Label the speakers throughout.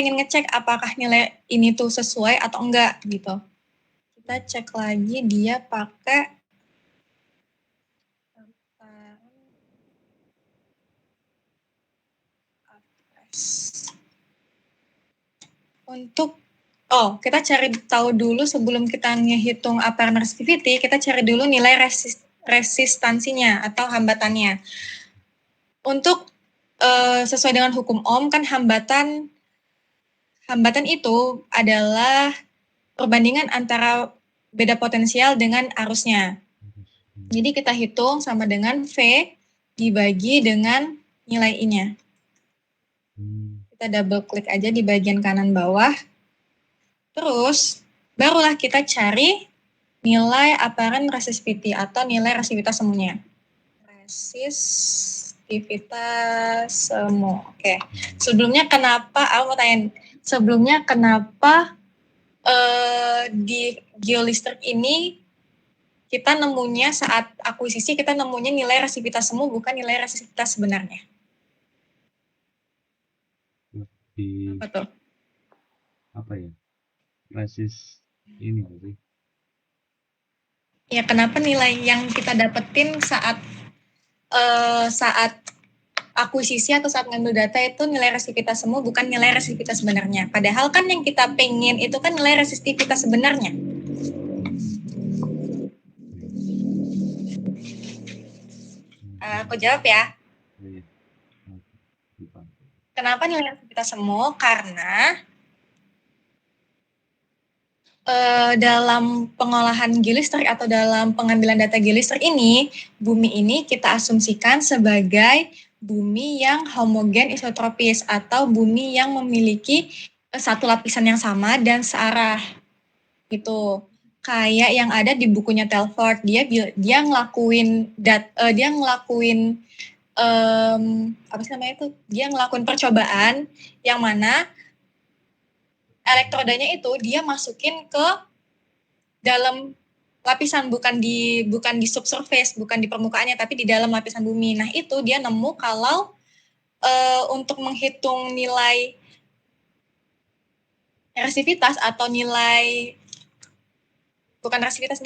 Speaker 1: ingin ngecek apakah nilai ini tuh sesuai atau enggak gitu. Kita cek lagi dia pakai untuk kita cari tahu dulu sebelum kita ngehitung apparent resistivity, kita cari dulu nilai resistansinya atau hambatannya. Untuk sesuai dengan hukum Ohm kan hambatan itu adalah perbandingan antara beda potensial dengan arusnya. Jadi kita hitung sama dengan V dibagi dengan nilai I-nya. Kita double klik aja di bagian kanan bawah. Terus barulah kita cari nilai apparent resistivity atau nilai resistivitas semuanya. Resistivitas semu. Oke. Sebelumnya kenapa di geolistrik ini kita nemunya saat akuisisi kita nemunya nilai resistivitas semu bukan nilai resistivitas sebenarnya. Apa tuh?
Speaker 2: Apa ya? Resist ini sih.
Speaker 1: Ya kenapa nilai yang kita dapetin saat akuisisi atau saat ngambil data itu nilai resistivitas semu bukan nilai resistivitas sebenarnya. Padahal kan yang kita pengen itu kan nilai resistivitas sebenarnya. Aku jawab ya. Kenapa nilai resistivitas semu? Karena dalam pengolahan geolistrik atau dalam pengambilan data geolistrik ini, bumi ini kita asumsikan sebagai bumi yang homogen isotropis atau bumi yang memiliki satu lapisan yang sama dan searah. Gitu. Kayak yang ada di bukunya Telford, dia ngelakuin apa sih namanya itu? Dia ngelakuin percobaan yang mana elektrodanya itu dia masukin ke dalam lapisan bukan di subsurface, bukan di permukaannya tapi di dalam lapisan bumi. Nah, itu dia nemu kalau untuk menghitung nilai resistivitas atau nilai bukan resistivitas,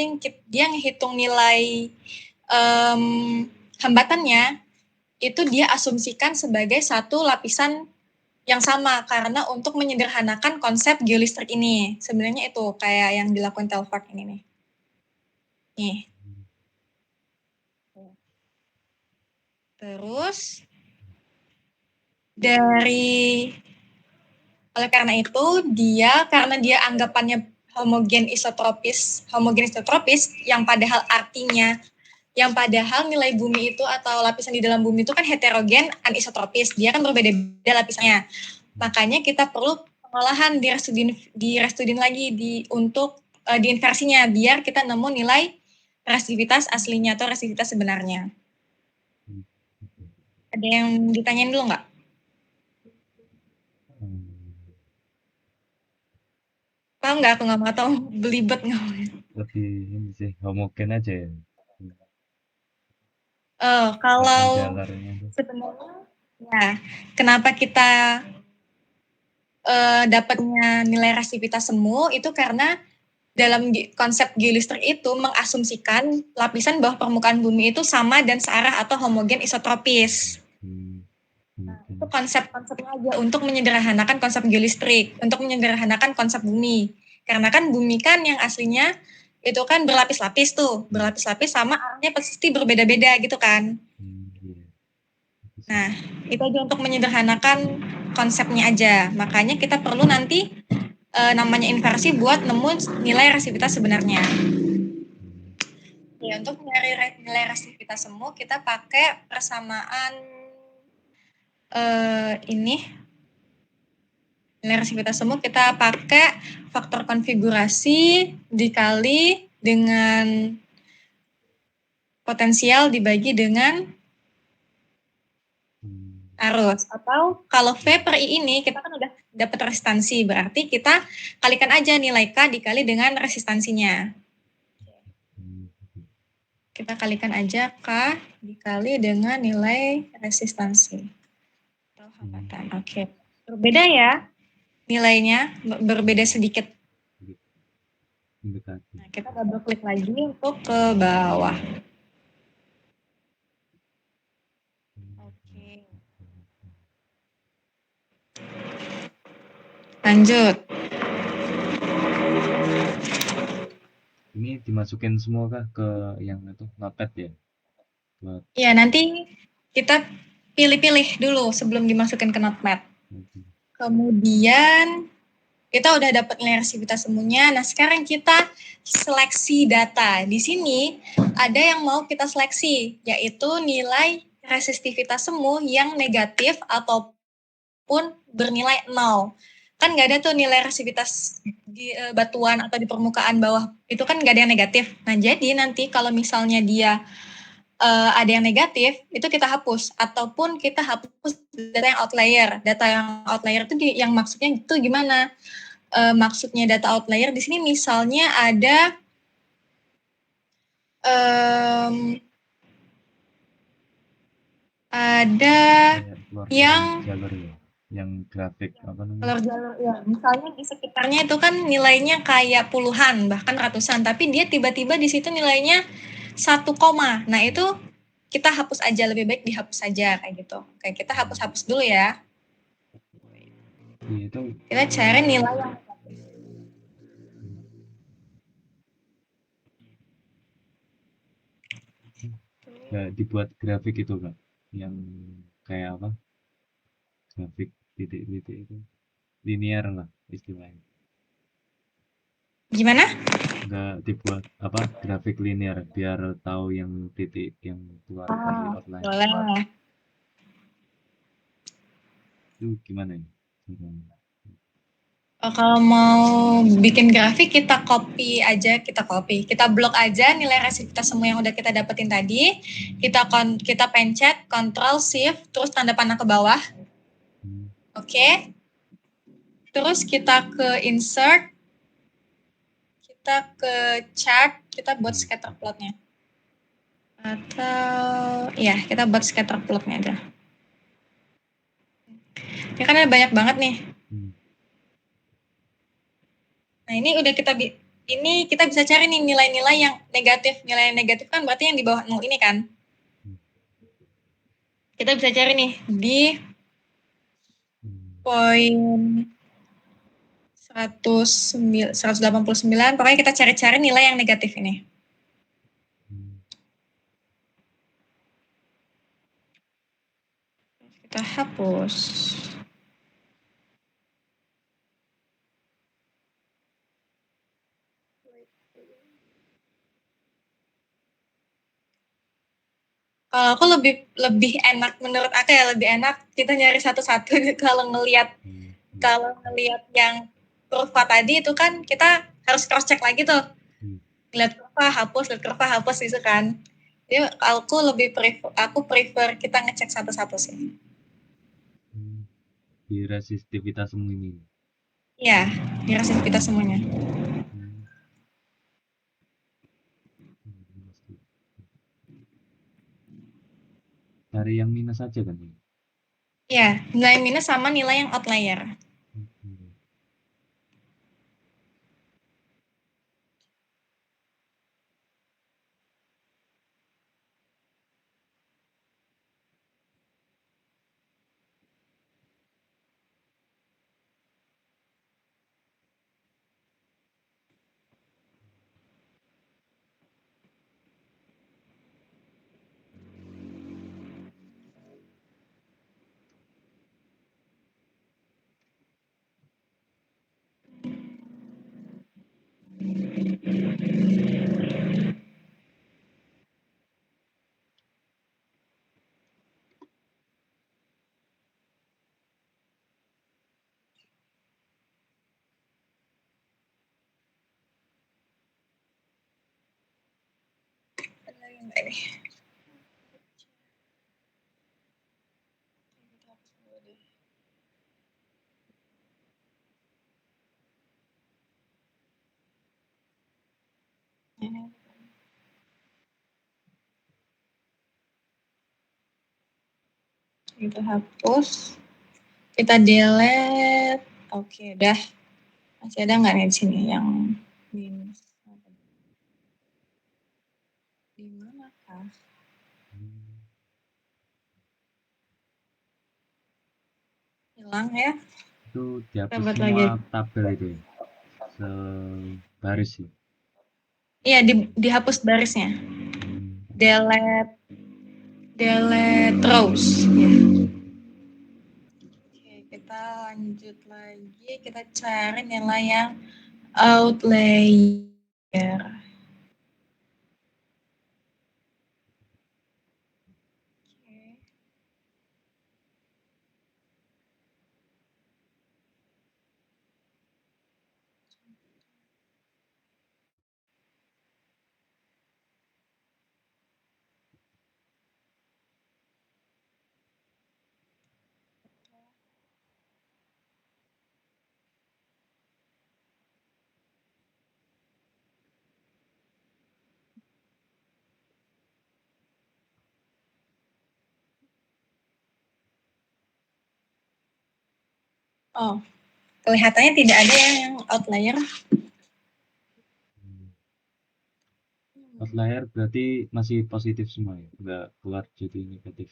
Speaker 1: dia ngehitung nilai hambatannya itu dia asumsikan sebagai satu lapisan yang sama karena untuk menyederhanakan konsep geolistrik ini. Sebenarnya itu kayak yang dilakukan Telford ini nih. Nih. Terus oleh karena itu karena dia anggapannya homogen isotropis yang padahal nilai bumi itu atau lapisan di dalam bumi itu kan heterogen anisotropis, dia kan berbeda-beda lapisannya. Makanya kita perlu pengolahan di restudin lagi untuk di inversinya biar kita nemu nilai resistivitas aslinya atau resistivitas sebenarnya. Ada yang ditanyain dulu nggak? Tahu nggak? Aku nggak mau tahu, belibet nggak?
Speaker 2: Lebih ini sih homogen aja ya.
Speaker 1: Kalau sebenarnya, ya kenapa kita dapatnya nilai resistivitas semu itu karena dalam konsep geolistrik itu mengasumsikan lapisan bawah permukaan bumi itu sama dan searah atau homogen isotropis. Itu konsepnya aja untuk menyederhanakan konsep geolistrik, untuk menyederhanakan konsep bumi. Karena kan bumi kan yang aslinya itu kan berlapis-lapis tuh, berlapis-lapis sama arahnya pasti berbeda-beda gitu kan. Nah, itu aja untuk menyederhanakan konsepnya aja. Makanya kita perlu nanti namanya inversi buat nemu nilai resistivitas sebenarnya. Ya, untuk mencari nilai resistivitas semu kita pakai persamaan nilai resistivitas semu kita pakai faktor konfigurasi dikali dengan potensial dibagi dengan arus. Atau kalau V per I ini kita kan udah dapat resistansi, berarti kita kalikan aja nilai K dikali dengan resistansinya. Kita kalikan aja K dikali dengan nilai resistansi. Oke. Berbeda ya. nilainya berbeda sedikit.
Speaker 2: Mendekati.
Speaker 1: Nah, kita double klik lagi untuk ke bawah. Oke. Lanjut.
Speaker 2: Ini dimasukin semua kah ke yang itu notepad ya? Buat
Speaker 1: Ya, nanti kita pilih-pilih dulu sebelum dimasukin ke notepad. Kemudian kita udah dapat nilai resistivitas semuanya. Nah, sekarang kita seleksi data. Di sini ada yang mau kita seleksi, yaitu nilai resistivitas semu yang negatif ataupun bernilai 0. Kan nggak ada tuh nilai resistivitas di batuan atau di permukaan bawah. Itu kan nggak ada yang negatif. Nah, jadi nanti kalau misalnya dia ada yang negatif, itu kita hapus. Ataupun kita hapus data yang outlier. Data yang outlier itu yang maksudnya itu gimana? Maksudnya data outlier di sini misalnya ada yang
Speaker 2: jalur ya, yang grafik apa namanya?
Speaker 1: jalur ya, misalnya di sekitarnya itu kan nilainya kayak puluhan bahkan ratusan, tapi dia tiba-tiba di situ nilainya 1, nah itu kita hapus aja, lebih baik dihapus saja kayak gitu. Oke, kita hapus dulu ya.
Speaker 2: Iya, itu
Speaker 1: Kita cari nilai yang
Speaker 2: ya, dibuat grafik itu kan, yang kayak apa? Grafik titik-titik itu linear lah istilahnya.
Speaker 1: gimana?
Speaker 2: Nggak dibuat apa grafik linear biar tahu yang titik yang keluar dari outline.
Speaker 1: Boleh.
Speaker 2: Itu gimana ya?
Speaker 1: Kalau mau bikin grafik kita kita blok aja nilai resistivitas semua yang udah kita dapetin tadi, kita pencet Ctrl Shift terus tanda panah ke bawah. Oke. Terus kita ke insert, kita ke chart, kita buat scatter plotnya. Atau ya kita buat scatter plotnya aja. Ya kan ada banyak banget nih. Nah, ini kita bisa cari nih nilai-nilai yang negatif. Nilai yang negatif kan berarti yang di bawah 0 ini kan. Kita bisa cari nih di poin 189. Pokoknya kita cari-cari nilai yang negatif ini. Kita hapus. Kalau aku lebih enak, menurut aku ya lebih enak kita nyari satu-satu. Kalau ngelihat yang kurva tadi itu kan kita harus cross check lagi tuh. Lihat kurva hapus gitu kan. Jadi aku prefer kita ngecek satu-satu sih.
Speaker 2: Di resistivitas semua ini.
Speaker 1: Iya, di resistivitas semuanya.
Speaker 2: Cari yang minus aja kan ini?
Speaker 1: Iya, nilai minus sama nilai yang outlier. Kita hapus, kita delete, Oke, dah. Masih ada nggak nih di sini yang minus? Di mana kah? Hilang ya?
Speaker 2: Itu dihapus
Speaker 1: Coba lagi.
Speaker 2: semua tabel itu ya? Sebaris ya?
Speaker 1: Iya, dihapus barisnya. Delete rows. Ya. Oke, kita lanjut lagi. Kita cari nilai yang outlier. Oh, kelihatannya tidak ada yang outlier.
Speaker 2: Outlier berarti masih positif semua ya? Nggak keluar jadi negatif.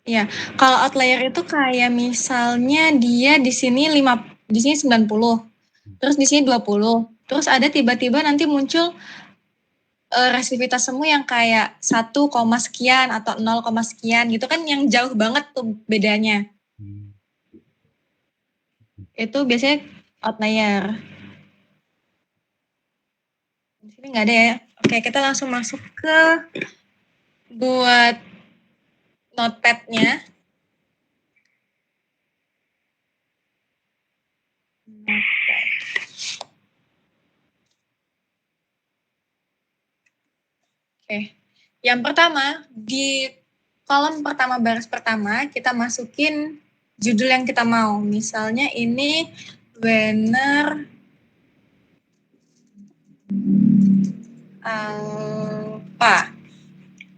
Speaker 1: Ya, kalau outlier itu kayak misalnya dia di sini 90, terus di sini 20, terus ada tiba-tiba nanti muncul resistivitas semu yang kayak 1, sekian atau 0, sekian gitu kan yang jauh banget tuh bedanya. Itu biasanya outlier. Di sini nggak ada ya. Oke, kita langsung masuk ke buat notepad-nya. Oke. Yang pertama, di kolom pertama baris pertama kita masukin judul yang kita mau. Misalnya ini Wener Alpha.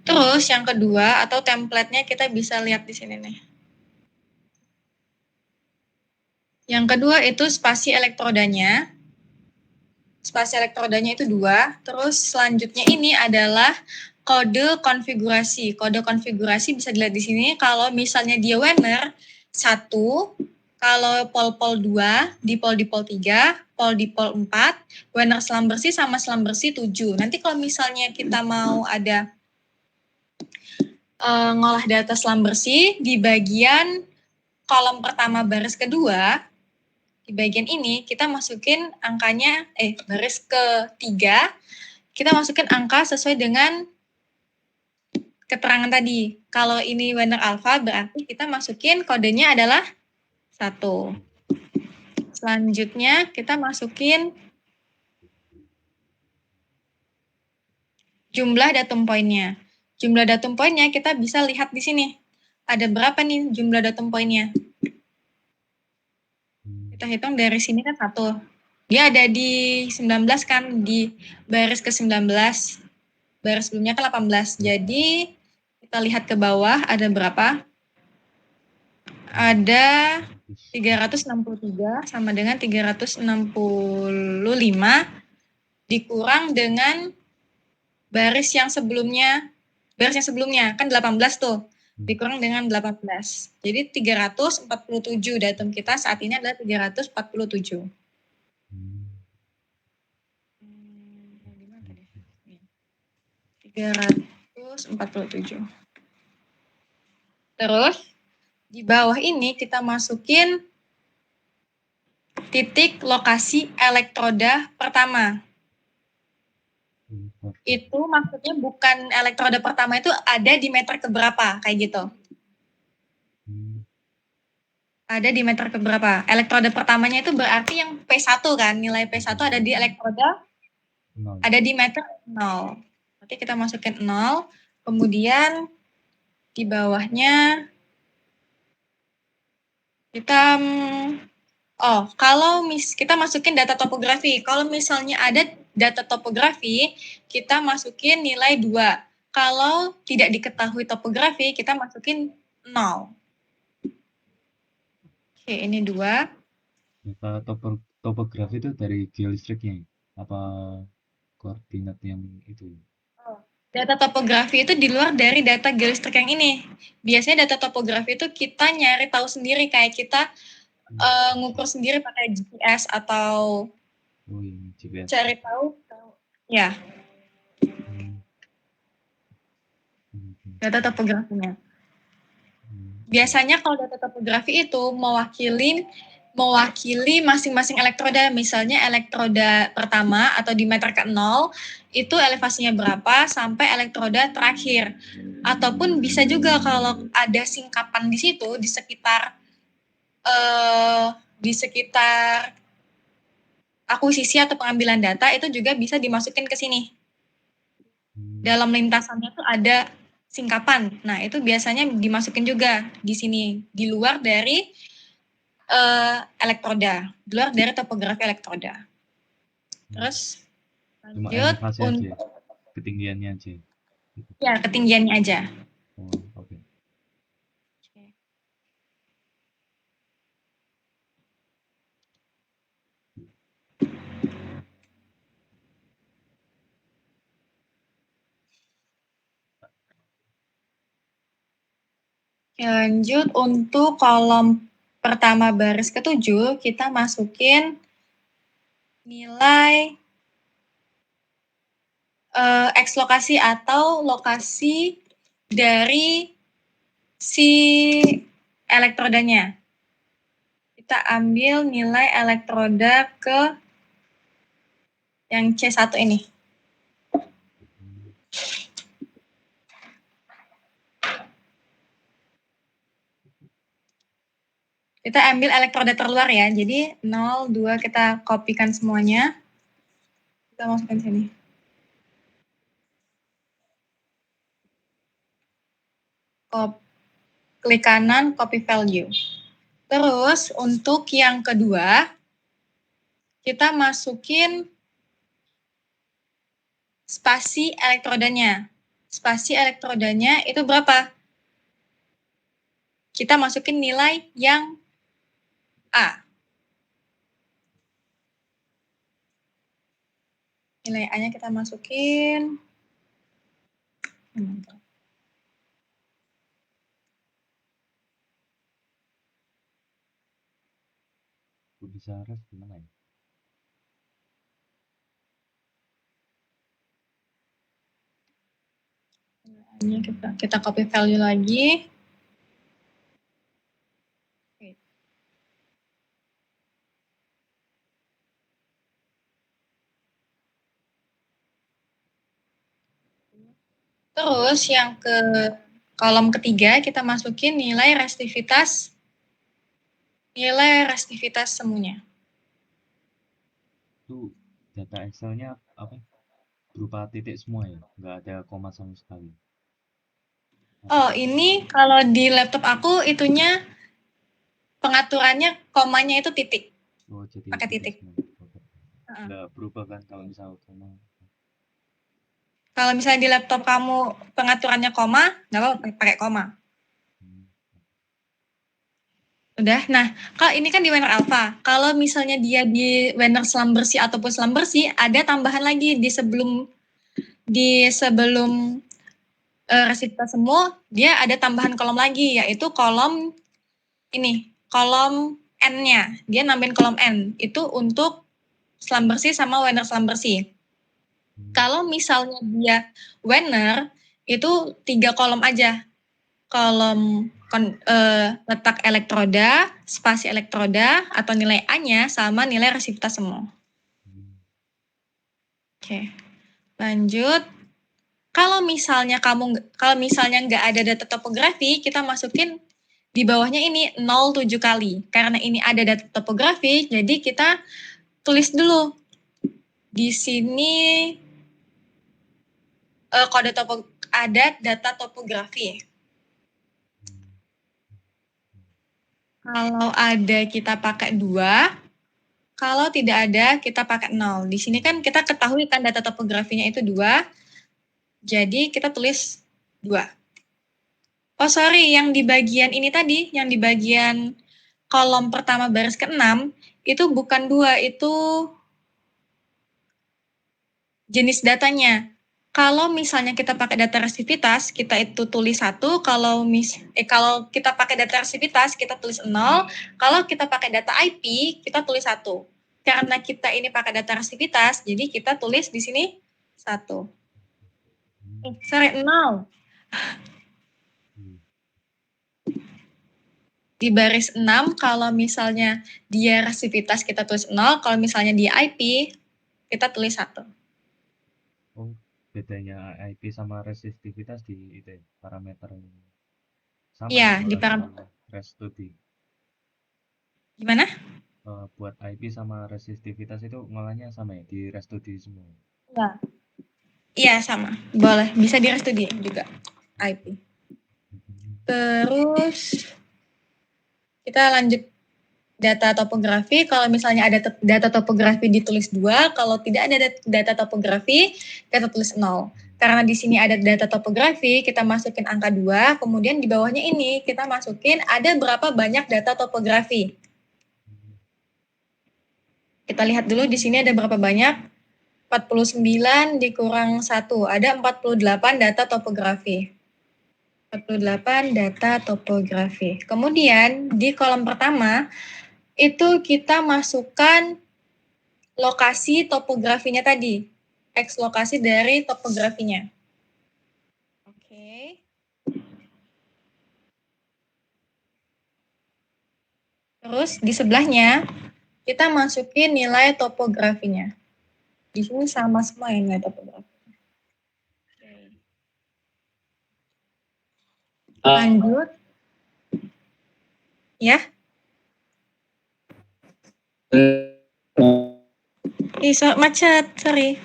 Speaker 1: Terus yang kedua atau template-nya kita bisa lihat di sini nih. Yang kedua itu spasi elektrodanya. Spasi elektrodanya itu 2. Terus selanjutnya ini adalah kode konfigurasi. Kode konfigurasi bisa dilihat di sini. Kalau misalnya dia Wener 1, kalau pol-pol 2, dipol-dipol 3, pol-dipol 4, Wener selam bersih sama selam bersih 7. Nanti kalau misalnya kita mau ada ngolah data selam bersih di bagian kolom pertama baris kedua, di bagian ini kita masukin angkanya, baris ketiga, kita masukin angka sesuai dengan keterangan tadi. Kalau ini Wener alpha berarti kita masukin kodenya adalah 1. Selanjutnya kita masukin jumlah datum poinnya. Jumlah datum poinnya kita bisa lihat di sini. Ada berapa nih jumlah datum poinnya? Kita hitung dari sini kan 1. Dia ada di 19 kan, di baris ke-19. Baris sebelumnya ke 18. Jadi kita lihat ke bawah ada berapa? Ada 363 sama dengan 365 dikurang dengan baris yang sebelumnya kan 18 tuh. Dikurang dengan 18. Jadi 347 datum kita saat ini adalah 347. 347. Terus di bawah ini kita masukin titik lokasi elektroda pertama. Itu maksudnya bukan elektroda pertama itu ada di meter keberapa, kayak gitu. Ada di meter keberapa. Elektroda pertamanya itu berarti yang P1 kan, nilai P1 ada di elektroda, ada di meter 0. Berarti kita masukin 0, kemudian di bawahnya kita kalau kita masukin data topografi. Kalau misalnya ada data topografi, kita masukin nilai 2. Kalau tidak diketahui topografi, kita masukin 0. Oke, Oke, ini 2.
Speaker 2: Data topografi itu dari geolistriknya ya? Apa koordinat yang itu ya?
Speaker 1: Data topografi itu di luar dari data geolistrik yang ini. Biasanya data topografi itu kita nyari tahu sendiri, kayak kita ngukur sendiri pakai GPS atau
Speaker 2: Oh ini GPS.
Speaker 1: cari tahu. Ya,
Speaker 2: Hmm.
Speaker 1: data topografinya.
Speaker 2: Hmm.
Speaker 1: Biasanya kalau data topografi itu mewakili masing-masing elektroda. Misalnya elektroda pertama atau di meter ke-0 itu elevasinya berapa sampai elektroda terakhir. Ataupun bisa juga kalau ada singkapan di situ di sekitar akuisisi atau pengambilan data itu juga bisa dimasukin ke sini. Dalam lintasannya tuh ada singkapan. Nah, itu biasanya dimasukin juga di sini, di luar dari elektroda, di luar dari topografi elektroda. Terus
Speaker 2: Cuma
Speaker 1: lanjut
Speaker 2: elevasi aja ya?
Speaker 1: untuk
Speaker 2: Ketinggiannya aja?
Speaker 1: ya ketinggiannya aja.
Speaker 2: Oh oke.
Speaker 1: Lanjut untuk kolom pertama baris ke-7, kita masukin nilai ekslokasi atau lokasi dari si elektrodanya. Kita ambil nilai elektroda ke yang C1 ini. Kita ambil elektroda terluar ya. Jadi 0, 2 kita kopikan semuanya. Kita masukkan sini. Klik kanan, copy value. Terus untuk yang kedua, kita masukin spasi elektrodanya. Spasi elektrodanya itu berapa? Kita masukin nilai yang A. Nilai A-nya kita masukin.
Speaker 2: Bisa ref gimana ya?
Speaker 1: Ini kita copy value lagi. Terus yang ke kolom ketiga kita masukin nilai resistivitas semuanya.
Speaker 2: Itu data Excel-nya apa? Berupa titik semua ya? Nggak ada koma sama sekali?
Speaker 1: Oh, ini kalau di laptop aku itunya pengaturannya komanya itu titik.
Speaker 2: Oh jadi
Speaker 1: Pakai titik.
Speaker 2: semua. Nggak berubah kan kalau misal koma?
Speaker 1: Kalau misalnya di laptop kamu pengaturannya koma, nggak apa-apa pakai koma. Udah. Nah, kalau ini kan di Wener Alpha. Kalau misalnya dia di Wener selam bersih ataupun selam bersih, ada tambahan lagi di sebelum resistivitas semu, dia ada tambahan kolom lagi, yaitu kolom ini, kolom N-nya. Dia nambahin kolom N. Itu untuk selam bersih sama Wener selam bersih. Kalau misalnya dia Wener, itu 3 kolom aja. Kolom letak elektroda, spasi elektroda, atau nilai A-nya, sama nilai resistivitas semu. Oke, lanjut. Kalau misalnya nggak ada data topografi, kita masukin di bawahnya ini 0,7 kali. Karena ini ada data topografi, jadi kita tulis dulu. Di sini ada data topografi. Kalau ada kita pakai 2, kalau tidak ada kita pakai 0. Di sini kan kita ketahui kan data topografinya itu 2, jadi kita tulis 2. Oh sorry, yang di bagian ini tadi, yang di bagian kolom pertama baris ke-6 itu bukan 2, itu jenis datanya. Kalau misalnya kita pakai data resistivitas, kita itu tulis 1, kalau kita pakai data resistivitas, kita tulis 0, kalau kita pakai data IP, kita tulis 1. Karena kita ini pakai data resistivitas, jadi kita tulis di sini 1. Sorry, 0. Di baris 6, kalau misalnya dia resistivitas, kita tulis 0, kalau misalnya dia IP, kita tulis 1.
Speaker 2: Oh, bedanya IP sama resistivitas di itu ya, parameter sama
Speaker 1: Iya,
Speaker 2: ya,
Speaker 1: di parameter.
Speaker 2: ResStudy.
Speaker 1: Gimana?
Speaker 2: Buat IP sama resistivitas itu ngolahnya sama ya di ResStudy semua.
Speaker 1: Iya. Iya, sama. Boleh, bisa di ResStudy juga IP. Terus kita lanjut data topografi. Kalau misalnya ada data topografi ditulis 2, kalau tidak ada data topografi kita tulis 0. Karena di sini ada data topografi, kita masukin angka 2, kemudian di bawahnya ini kita masukin ada berapa banyak data topografi. Kita lihat dulu di sini ada berapa banyak. 49 dikurang 1, ada 48 data topografi. 48 data topografi. Kemudian di kolom pertama itu kita masukkan lokasi topografinya tadi, X lokasi dari topografinya. Oke. Terus di sebelahnya kita masukin nilai topografinya. Di sini sama semua ya nilai topografinya. Oke. Lanjut. Ya. Macet, sorry.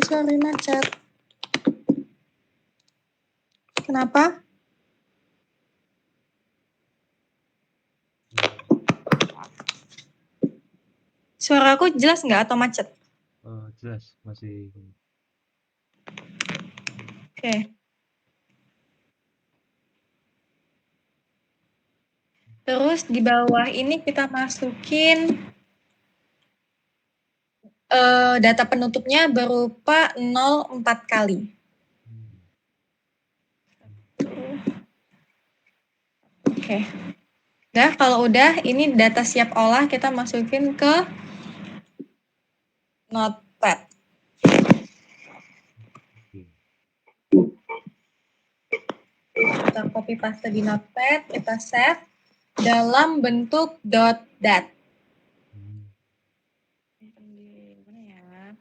Speaker 1: Sorry, macet. Kenapa? Suara aku jelas nggak atau macet?
Speaker 2: Jelas, masih.
Speaker 1: Oke. Terus di bawah ini kita masukin data penutupnya berupa 0,4 kali. Oke. Nah, kalau udah ini data siap olah kita masukin ke Notepad. Kita copy paste di Notepad, kita save dalam bentuk .dat. Gimana ya?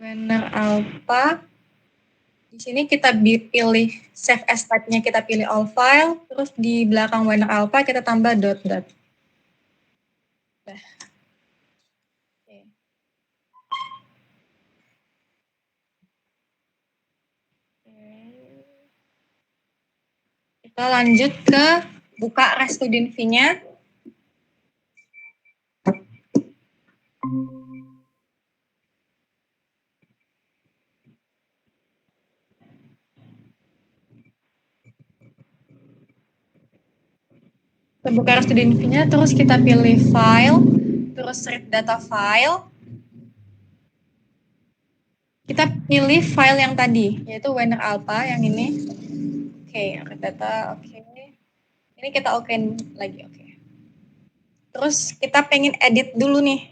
Speaker 1: Wener alpha. Di sini kita pilih save as type-nya, kita pilih all file, terus di belakang Wener alpha kita tambah .dat. Nah. Oke. Kita lanjut ke buka ResStudentV-nya. Kita buka ResStudentV-nya, terus kita pilih file, terus read data file. Kita pilih file yang tadi, yaitu Wener alpha yang ini. Oke, read data, oke. Ini kita okein lagi, oke. Terus kita pengen edit dulu nih.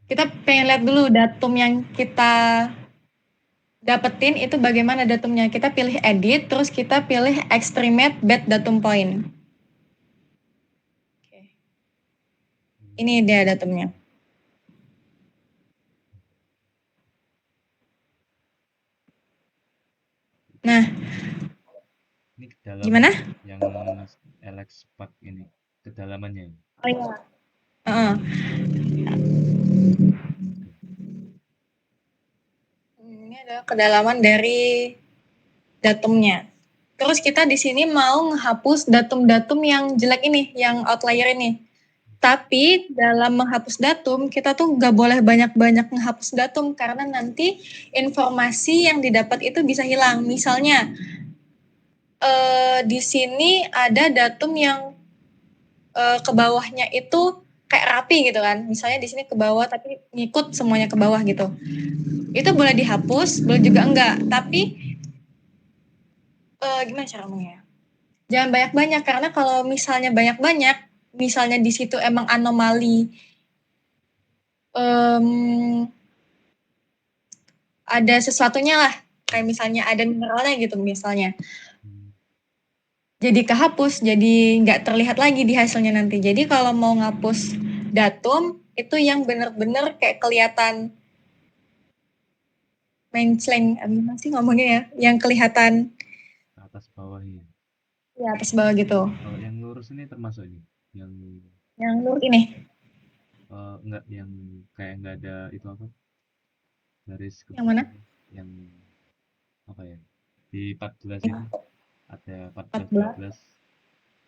Speaker 1: Kita pengen lihat dulu datum yang kita dapetin itu bagaimana datumnya. Kita pilih edit, terus kita pilih estimate bed datum point. Oke. Ini dia datumnya. Nah,
Speaker 2: ini dalam
Speaker 1: gimana?
Speaker 2: Yang LX Pack ini kedalamannya.
Speaker 1: Oh iya. Heeh. Ini adalah kedalaman dari datumnya. Terus kita di sini mau menghapus datum-datum yang jelek ini, yang outlier ini. Tapi dalam menghapus datum, kita tuh nggak boleh banyak-banyak menghapus datum karena nanti informasi yang didapat itu bisa hilang. Misalnya di sini ada datum yang ke bawahnya itu kayak rapi gitu kan. Misalnya di sini ke bawah tapi ngikut semuanya ke bawah gitu. Itu boleh dihapus, boleh juga enggak. Tapi gimana cara ngomongnya? Jangan banyak-banyak karena kalau misalnya banyak-banyak, misalnya di situ emang anomali ada sesuatunya lah, kayak misalnya ada mineralnya gitu misalnya. Jadi kehapus, jadi nggak terlihat lagi di hasilnya nanti. Jadi kalau mau ngapus datum, itu yang bener-bener kayak kelihatan mencleng, gimana sih ngomongnya ya, yang kelihatan
Speaker 2: Atas bawah ya.
Speaker 1: di atas bawah gitu.
Speaker 2: Kalau yang lurus ini termasuk ini,
Speaker 1: Yang lurus ini.
Speaker 2: enggak yang kayak nggak ada itu apa? Garis ke
Speaker 1: Yang mana?
Speaker 2: yang apa ya? Di 14 itu ada 14
Speaker 1: 14.
Speaker 2: 12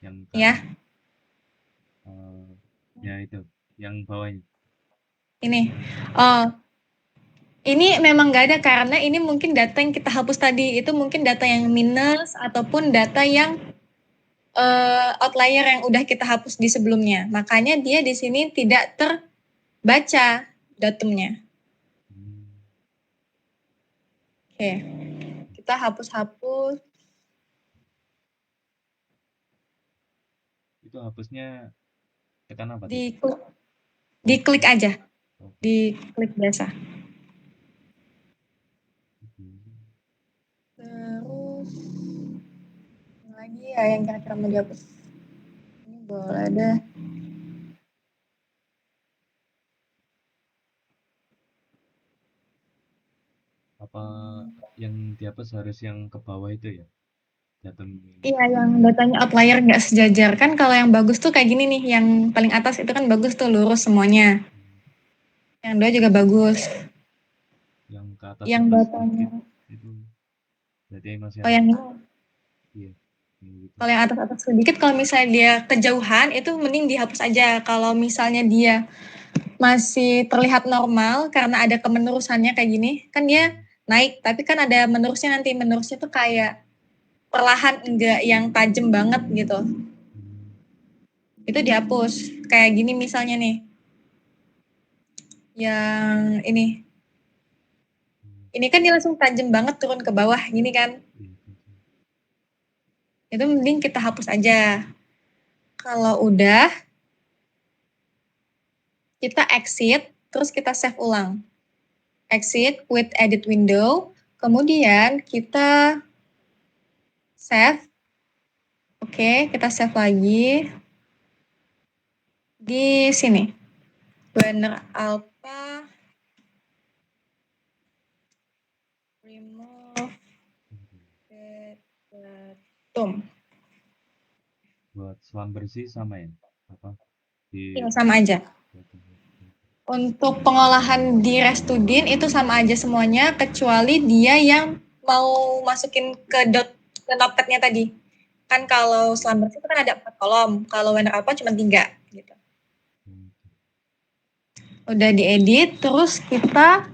Speaker 2: yang
Speaker 1: Ya,
Speaker 2: kanan. Ya itu, yang bawahnya.
Speaker 1: ini. Oh, ini memang nggak ada karena ini mungkin data yang kita hapus tadi itu mungkin data yang minus ataupun data yang outlier yang udah kita hapus di sebelumnya. Makanya dia di sini tidak terbaca datumnya. Oke, kita hapus-hapus.
Speaker 2: Itu hapusnya tekan apa tuh?
Speaker 1: Di
Speaker 2: Oh,
Speaker 1: diklik aja,
Speaker 2: oke.
Speaker 1: diklik biasa.
Speaker 2: Hmm.
Speaker 1: Terus lagi ya yang kira-kira mau dihapus. Ini boleh deh.
Speaker 2: Apa yang dihapus harus yang ke bawah itu ya? Datum ini.
Speaker 1: Iya, yang datanya outlier nggak sejajar. Kan kalau yang bagus tuh kayak gini nih, yang paling atas itu kan bagus tuh, lurus semuanya. Yang dua juga bagus.
Speaker 2: Yang ke atas
Speaker 1: Yang
Speaker 2: atas
Speaker 1: datanya,
Speaker 2: dikit itu berarti masih
Speaker 1: oh yang
Speaker 2: aman.
Speaker 1: ini,
Speaker 2: Iya, yang gitu.
Speaker 1: kalau yang atas-atas sedikit, kalau misalnya dia kejauhan, itu mending dihapus aja. Kalau misalnya dia masih terlihat normal, karena ada kemenerusannya kayak gini, kan dia naik, tapi kan ada menerusnya nanti. Menerusnya tuh kayak perlahan, enggak yang tajam banget gitu. Itu dihapus. Kayak gini misalnya nih. Yang ini. Ini kan dia langsung tajam banget turun ke bawah gini kan. Itu mending kita hapus aja. Kalau udah, kita exit, terus kita save ulang. Exit with edit window, kemudian kita save. Oke, kita save lagi. Di sini. Banner alpha. Remove datum.
Speaker 2: Buat selam bersih sama ya? Apa?
Speaker 1: Ini
Speaker 2: Di
Speaker 1: sama aja. Untuk pengolahan di Restudin itu sama aja semuanya kecuali dia yang mau masukin ke notepad-nya tadi. Kan kalau selam bersih itu kan ada 4 kolom, kalau Banner alpha cuma 3 gitu. Udah diedit, terus kita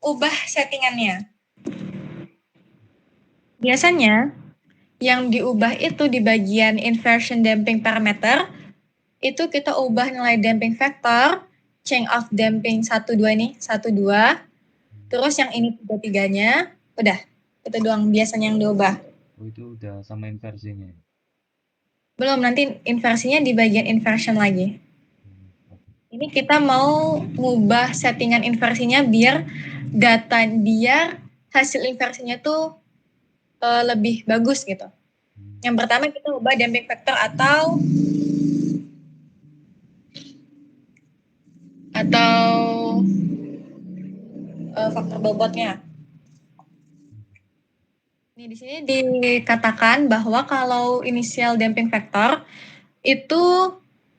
Speaker 1: ubah settingannya. Biasanya yang diubah itu di bagian inversion damping parameter, itu kita ubah nilai damping factor, change of damping 1,2 nih, 1,2. Terus yang ini 3-3-nya, udah. Itu doang biasanya yang diubah.
Speaker 2: Oh itu udah sama inversinya.
Speaker 1: Belum, nanti inversinya di bagian inversion lagi. Ini kita mau ngubah settingan inversinya biar hasil inversinya tuh lebih bagus gitu. Yang pertama kita ubah damping factor atau faktor bobotnya. Di sini dikatakan bahwa kalau initial damping factor itu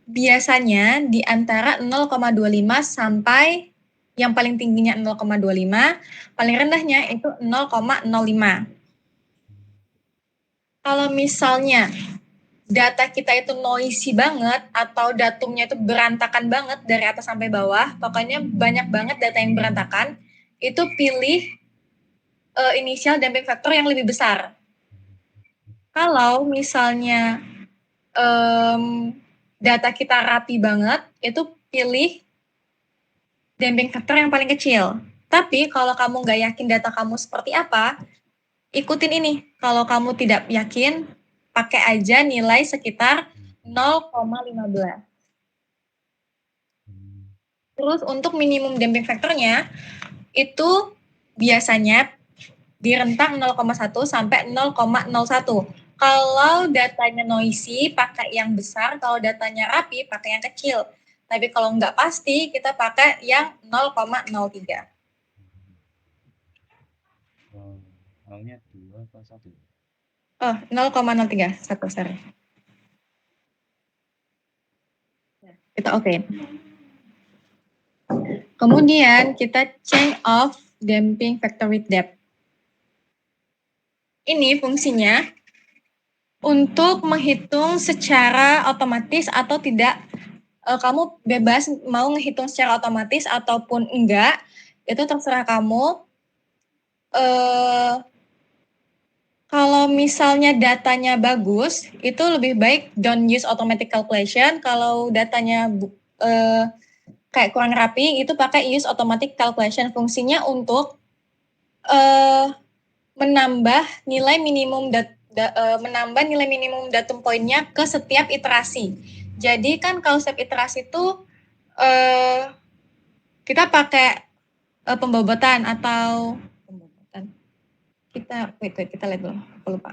Speaker 1: biasanya di antara 0,25 sampai yang paling tingginya 0,25, paling rendahnya itu 0,05. Kalau misalnya data kita itu noisy banget atau datumnya itu berantakan banget dari atas sampai bawah, pokoknya banyak banget data yang berantakan, itu pilih initial damping factor yang lebih besar. Kalau misalnya data kita rapi banget, itu pilih damping factor yang paling kecil. Tapi kalau kamu nggak yakin data kamu seperti apa, ikutin ini. Kalau kamu tidak yakin, pakai aja nilai sekitar 0,15. Terus untuk minimum damping factornya, itu biasanya di rentang 0,1 sampai 0,01. Kalau datanya noisy, pakai yang besar. Kalau datanya rapi, pakai yang kecil. Tapi kalau nggak pasti, kita pakai yang 0,03.
Speaker 2: Oh, nolnya 2 atau 1?
Speaker 1: Oh, 0,03. Satu, sorry. Kita oke. Kemudian kita change of damping factor with depth. Ini fungsinya untuk menghitung secara otomatis atau tidak. Kamu bebas mau ngehitung secara otomatis ataupun enggak, itu terserah kamu. Kalau misalnya datanya bagus, itu lebih baik don't use automatic calculation. Kalau datanya kayak kurang rapi, itu pakai use automatic calculation. Fungsinya untuk menambah nilai minimum datum poinnya ke setiap iterasi. Jadi kan kalau setiap iterasi itu kita pakai pembobotan atau pembobotan. Kita lihat dulu, aku lupa.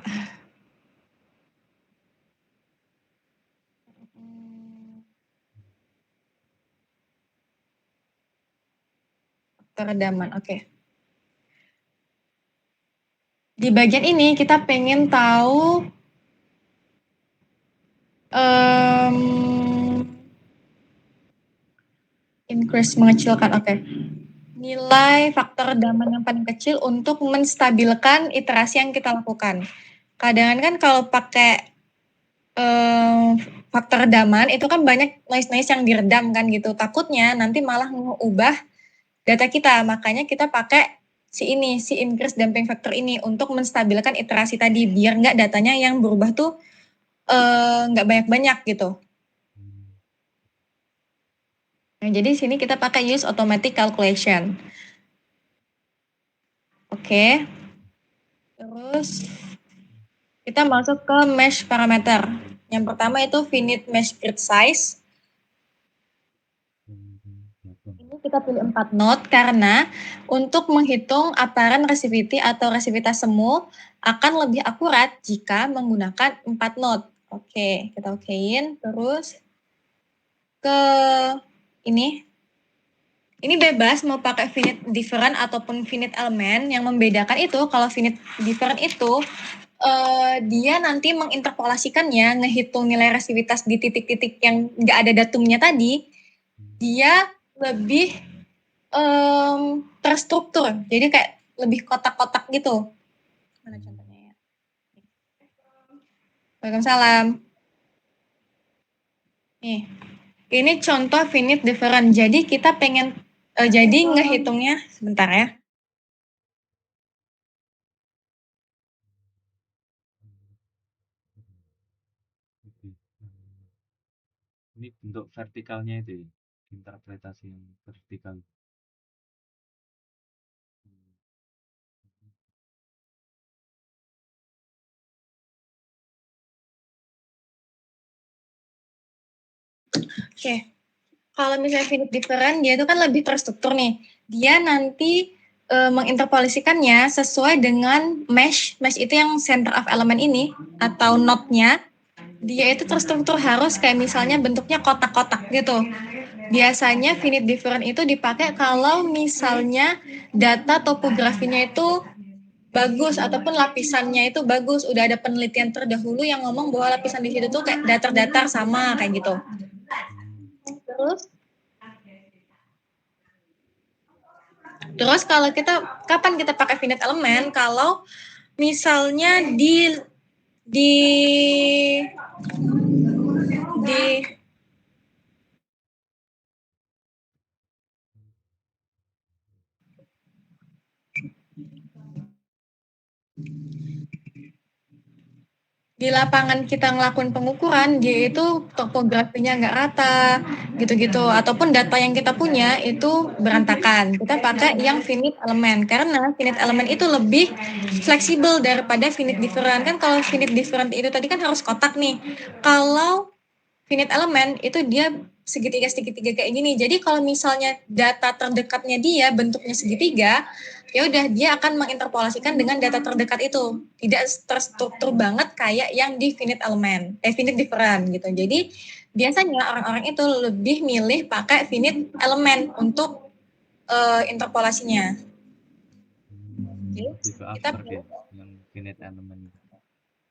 Speaker 1: Keredaman, oke. Di bagian ini kita pengen tahu increase mengecilkan, oke. Nilai faktor redaman yang paling kecil untuk menstabilkan iterasi yang kita lakukan. Kadang kan kalau pakai faktor redaman itu kan banyak noise yang diredam kan gitu. Takutnya nanti malah mengubah data kita. Makanya kita pakai si increase damping factor ini untuk menstabilkan iterasi tadi biar nggak datanya yang berubah tuh nggak banyak-banyak gitu. Nah, jadi sini kita pakai use automatic calculation. Oke. Terus kita masuk ke mesh parameter. Yang pertama itu finite mesh grid size. Ini kita pilih 4 node karena untuk menghitung apparent resistivity atau resistivitas semu akan lebih akurat jika menggunakan 4 node. Oke, kita okein. Terus ke ini. Ini bebas mau pakai finite different ataupun finite element. Yang membedakan itu kalau finite different itu dia nanti menginterpolasikannya, ngehitung nilai resistivitas di titik-titik yang nggak ada datumnya tadi, dia lebih terstruktur. Jadi kayak lebih kotak-kotak gitu. Mana contohnya ya? Waalaikumsalam. Nih, ini contoh finite different. Jadi kita pengen jadi ngehitungnya sebentar ya.
Speaker 2: Ini bentuk vertikalnya itu ya, interpretasi yang vertikal.
Speaker 1: Oke. Kalau misalnya finite different, dia itu kan lebih terstruktur nih. Dia nanti menginterpolasikannya sesuai dengan mesh. Mesh itu yang center of element ini, atau node-nya. Dia itu terstruktur harus kayak misalnya bentuknya kotak-kotak gitu. Biasanya finite different itu dipakai kalau misalnya data topografinya itu bagus ataupun lapisannya itu bagus. Udah ada penelitian terdahulu yang ngomong bahwa lapisan di situ tuh kayak datar-datar sama kayak gitu. Terus kalau kapan kita pakai finite element? Kalau misalnya di di lapangan kita ngelakuin pengukuran, dia itu topografinya nggak rata, gitu-gitu. Ataupun data yang kita punya itu berantakan. Kita pakai yang finite element, karena finite element itu lebih fleksibel daripada finite different. Kan kalau finite different itu tadi kan harus kotak nih. Kalau finite element itu dia segitiga kayak gini. Jadi kalau misalnya data terdekatnya dia bentuknya segitiga, ya udah dia akan menginterpolasikan dengan data terdekat itu. Tidak terstruktur banget kayak yang di finite element, finite different gitu. Jadi biasanya orang-orang itu lebih milih pakai finite element untuk interpolasinya. Jadi
Speaker 2: Lebih ke
Speaker 1: kita
Speaker 2: abstrak ya, yang finite element.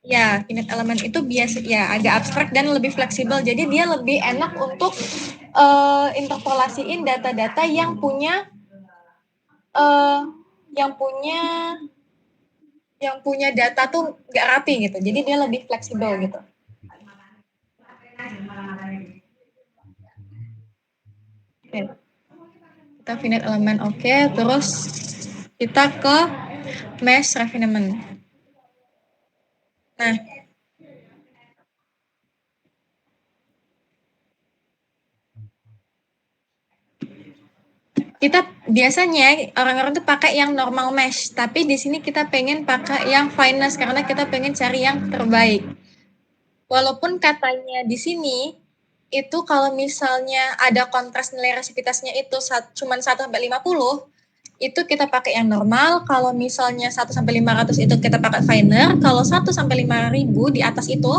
Speaker 1: ya, finite element itu biasa ya agak abstrak dan lebih fleksibel. Jadi dia lebih enak untuk interpolasiin data-data uh, yang punya yang punya data tuh nggak rapi gitu. Jadi dia lebih fleksibel gitu. Oke. Kita finite element oke. Terus kita ke mesh refinement. Nah, kita biasanya orang-orang tuh pakai yang normal mesh, tapi di sini kita pengen pakai yang fineness karena kita pengen cari yang terbaik. Walaupun katanya di sini itu kalau misalnya ada kontras nilai resipitasnya itu cuma 1 sampai 50, itu kita pakai yang normal. Kalau misalnya 1 sampai 500 itu kita pakai finer. Kalau 1 sampai 5000 di atas itu,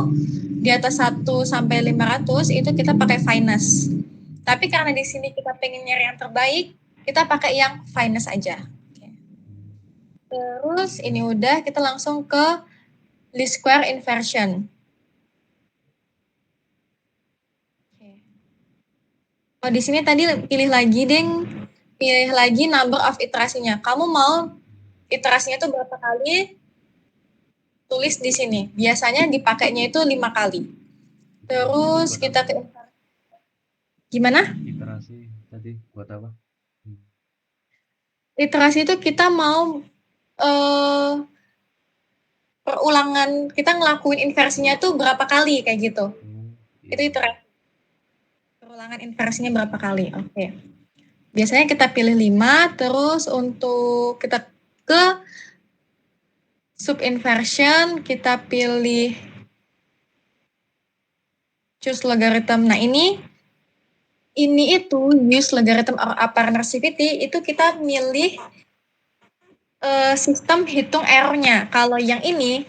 Speaker 1: di atas 1 sampai 500 itu kita pakai fineness. Tapi karena di sini kita pengen nyari yang terbaik, kita pakai yang fineness aja. Terus ini udah, kita langsung ke least square inversion. Oh, di sini tadi pilih lagi number of iterasinya. Kamu mau iterasinya itu berapa kali? Tulis di sini. Biasanya dipakainya itu 5 kali. Terus kita ke gimana?
Speaker 2: Iterasi tadi buat apa?
Speaker 1: Iterasi itu kita mau perulangan, kita ngelakuin inversinya itu berapa kali kayak gitu. Itu iterasi. Perulangan inversinya berapa kali? Oke. Biasanya kita pilih 5, terus untuk kita ke subinversion kita pilih choose logarithm. Nah, ini itu use logarithm or apparent reciprocity itu kita milih sistem hitung error-nya. Kalau yang ini,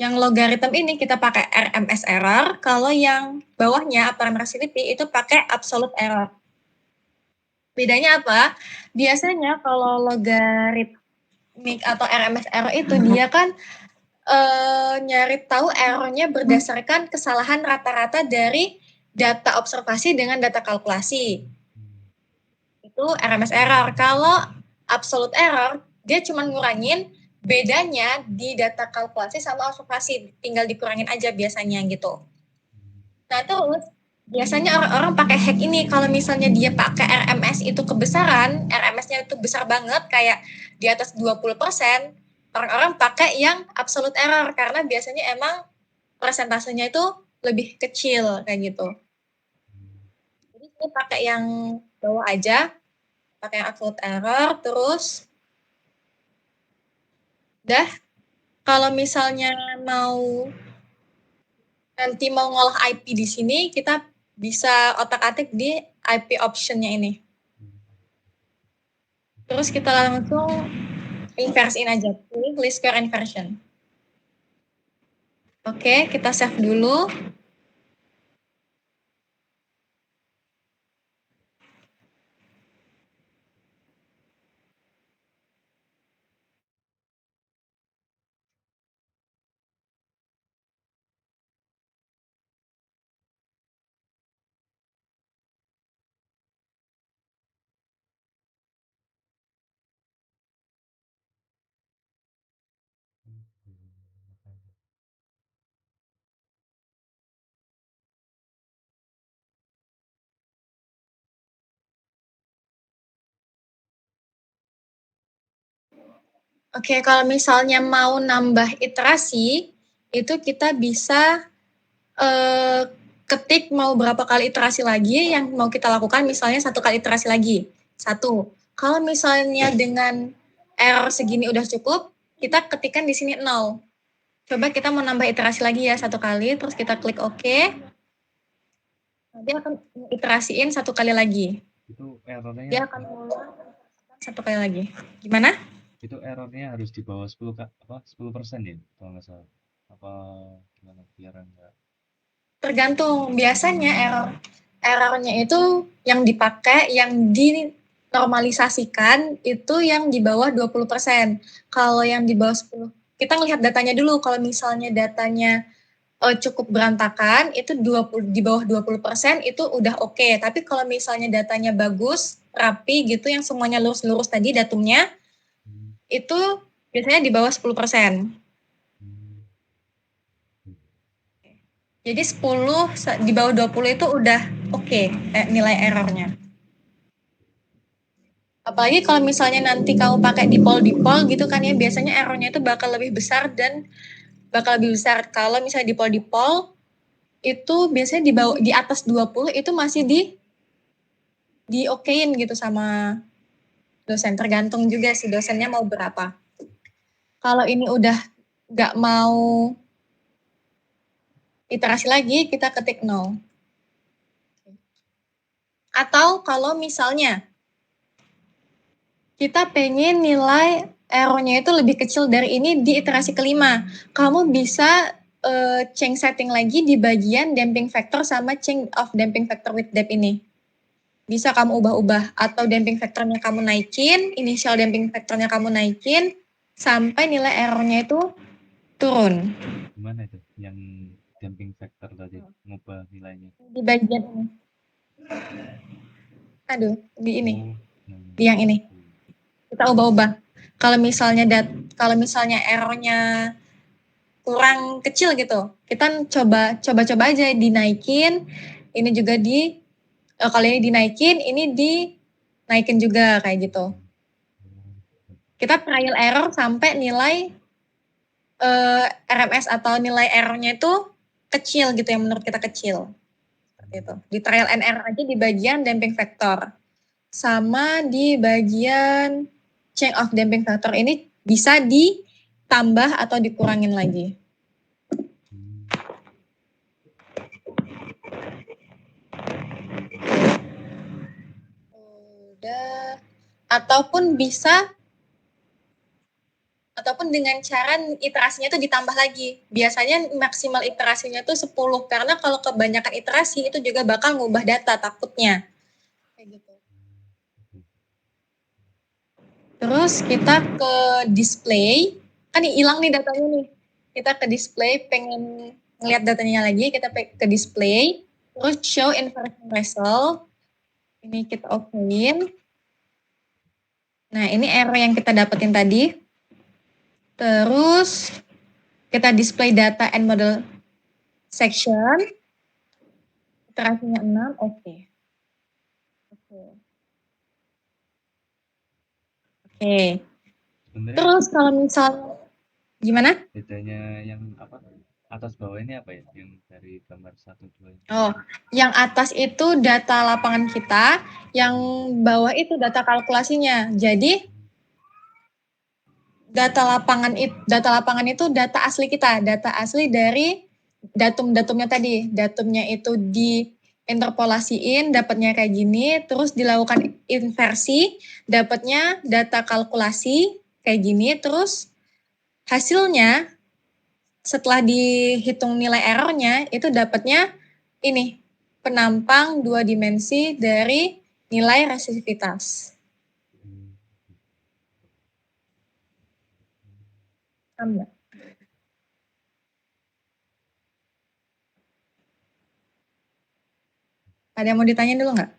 Speaker 1: yang logarithm ini kita pakai RMS error. Kalau yang bawahnya apparent reciprocity itu pakai absolute error. Bedanya apa? Biasanya kalau logaritmik atau RMS error itu dia kan nyari tahu errornya berdasarkan kesalahan rata-rata dari data observasi dengan data kalkulasi. Itu RMS error. Kalau absolute error, dia cuma ngurangin bedanya di data kalkulasi sama observasi. Tinggal dikurangin aja biasanya gitu. Nah, terus biasanya orang-orang pakai hack ini. Kalau misalnya dia pakai RMS itu kebesaran, RMS-nya itu besar banget, kayak di atas 20%, orang-orang pakai yang absolute error, karena biasanya emang persentasenya itu lebih kecil, kayak gitu. Jadi ini pakai yang bawah aja, pakai yang absolute error, terus udah. Kalau misalnya nanti mau ngolah IP di sini, kita bisa otak-atik di IP option-nya ini. Terus kita langsung inversiin aja, pilih least square inversion. Oke, kita save dulu. Oke, kalau misalnya mau nambah iterasi, itu kita bisa ketik mau berapa kali iterasi lagi yang mau kita lakukan, misalnya 1 kali iterasi lagi. 1. Kalau misalnya dengan error segini udah cukup, kita ketikkan di sini 0. Coba kita mau nambah iterasi lagi ya 1 kali, terus kita klik OK. Nanti akan iterasiin 1 kali lagi.
Speaker 2: Itu errornya
Speaker 1: Dia akan mengulang 1 kali lagi. Gimana?
Speaker 2: itu errornya harus di bawah 10% ya kalau nggak salah, apa gimana biar enggak?
Speaker 1: Tergantung. Biasanya errornya itu yang dipakai, yang dinormalisasikan itu yang di bawah 20%. Kalau yang di bawah 10, kita ngelihat datanya dulu. Kalau misalnya datanya cukup berantakan, itu di bawah 20% itu udah oke. Tapi kalau misalnya datanya bagus, rapi gitu, yang semuanya lurus-lurus tadi datumnya, itu biasanya di bawah 10%. Jadi 10 di bawah 20 itu udah oke nilai errornya. Apalagi kalau misalnya nanti kamu pakai dipol gitu kan ya, biasanya errornya itu bakal lebih besar dan bakal lebih besar. Kalau misalnya dipol itu biasanya di atas 20 itu masih di okein gitu sama dosen. Tergantung juga sih dosennya mau berapa. Kalau ini udah nggak mau iterasi lagi, kita ketik 0. Atau kalau misalnya kita pengen nilai errornya itu lebih kecil dari ini di iterasi kelima, kamu bisa change setting lagi di bagian damping factor sama change of damping factor with depth ini. Bisa kamu ubah-ubah, atau damping factornya kamu naikin, initial damping factornya kamu naikin, sampai nilai errornya itu turun.
Speaker 2: Gimana itu yang damping factor tadi ngubah nilainya?
Speaker 1: Di bagian ini. Aduh, di ini. Di yang ini. Kita ubah-ubah. Kalau misalnya errornya kurang kecil gitu, kita coba aja dinaikin, ini juga kalau ini dinaikin, ini dinaikin juga kayak gitu. Kita trial error sampai nilai RMS atau nilai errornya itu kecil gitu, yang menurut kita kecil. Seperti itu. Di trial and error aja di bagian damping factor. Sama di bagian change of damping factor ini bisa ditambah atau dikurangin lagi. Udah. Ataupun dengan cara iterasinya itu ditambah lagi. Biasanya maksimal iterasinya itu 10, karena kalau kebanyakan iterasi itu juga bakal ngubah data takutnya. Kayak gitu. Terus kita ke display, kan hilang nih datanya nih. Kita ke display, pengen ngeliat datanya lagi, kita ke display, terus show inversion result. Ini kita okein. Nah, ini error yang kita dapetin tadi. Terus kita display data and model section. Iterasinya 6, oke. Oke. Terus kalau misalnya gimana?
Speaker 2: Bedanya yang apa? Atas bawah ini apa ya? Yang dari gambar 1 2 ini.
Speaker 1: Oh, yang atas itu data lapangan kita, yang bawah itu data kalkulasinya. Jadi data lapangan itu data asli kita, data asli dari datumnya tadi. Datumnya itu diinterpolasiin, dapatnya kayak gini, terus dilakukan inversi, dapatnya data kalkulasi kayak gini, terus hasilnya setelah dihitung nilai errornya itu dapatnya ini, penampang 2 dimensi dari nilai resistivitas. Sama. Ada yang mau ditanya dulu nggak?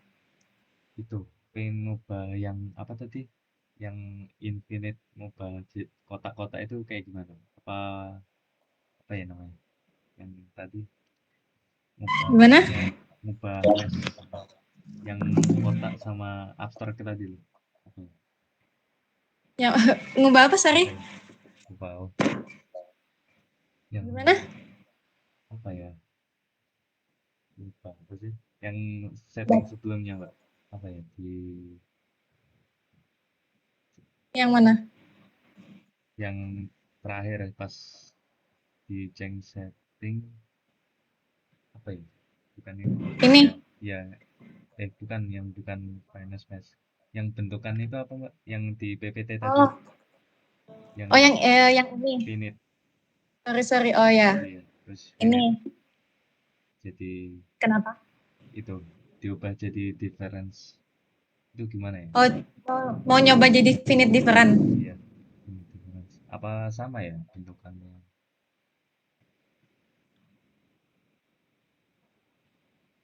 Speaker 2: Itu pengen ngubah yang apa tadi? Yang infinite ngubah kotak-kotak itu kayak gimana? Apa ya namanya? Yang tadi
Speaker 1: Gimana?
Speaker 2: ngubah hash yang kotak sama abstrak tadi loh.
Speaker 1: Yang ngubah apa, sorry?
Speaker 2: Apa ya? Lupa. Oh, yang
Speaker 1: Gimana?
Speaker 2: apa ya? Lupa apa sih? Yang setting sebelumnya, Mbak. Apa ya?
Speaker 1: Yang mana?
Speaker 2: Yang terakhir pas di change setting apa ya? Bukan ini.
Speaker 1: Ini.
Speaker 2: Ya, bukan yang bukan finance match. Yang bentukan itu apa, Mbak? Yang di PPT tadi,
Speaker 1: Oh,
Speaker 2: yang
Speaker 1: oh yang ini.
Speaker 2: finite.
Speaker 1: Sorry. Oh ya,
Speaker 2: Iya, terus finite
Speaker 1: ini.
Speaker 2: jadi
Speaker 1: Kenapa?
Speaker 2: itu diubah jadi difference. Itu gimana ya?
Speaker 1: Oh, mau nyoba jadi finite different.
Speaker 2: Iya, finite difference. Apa sama ya bentukannya?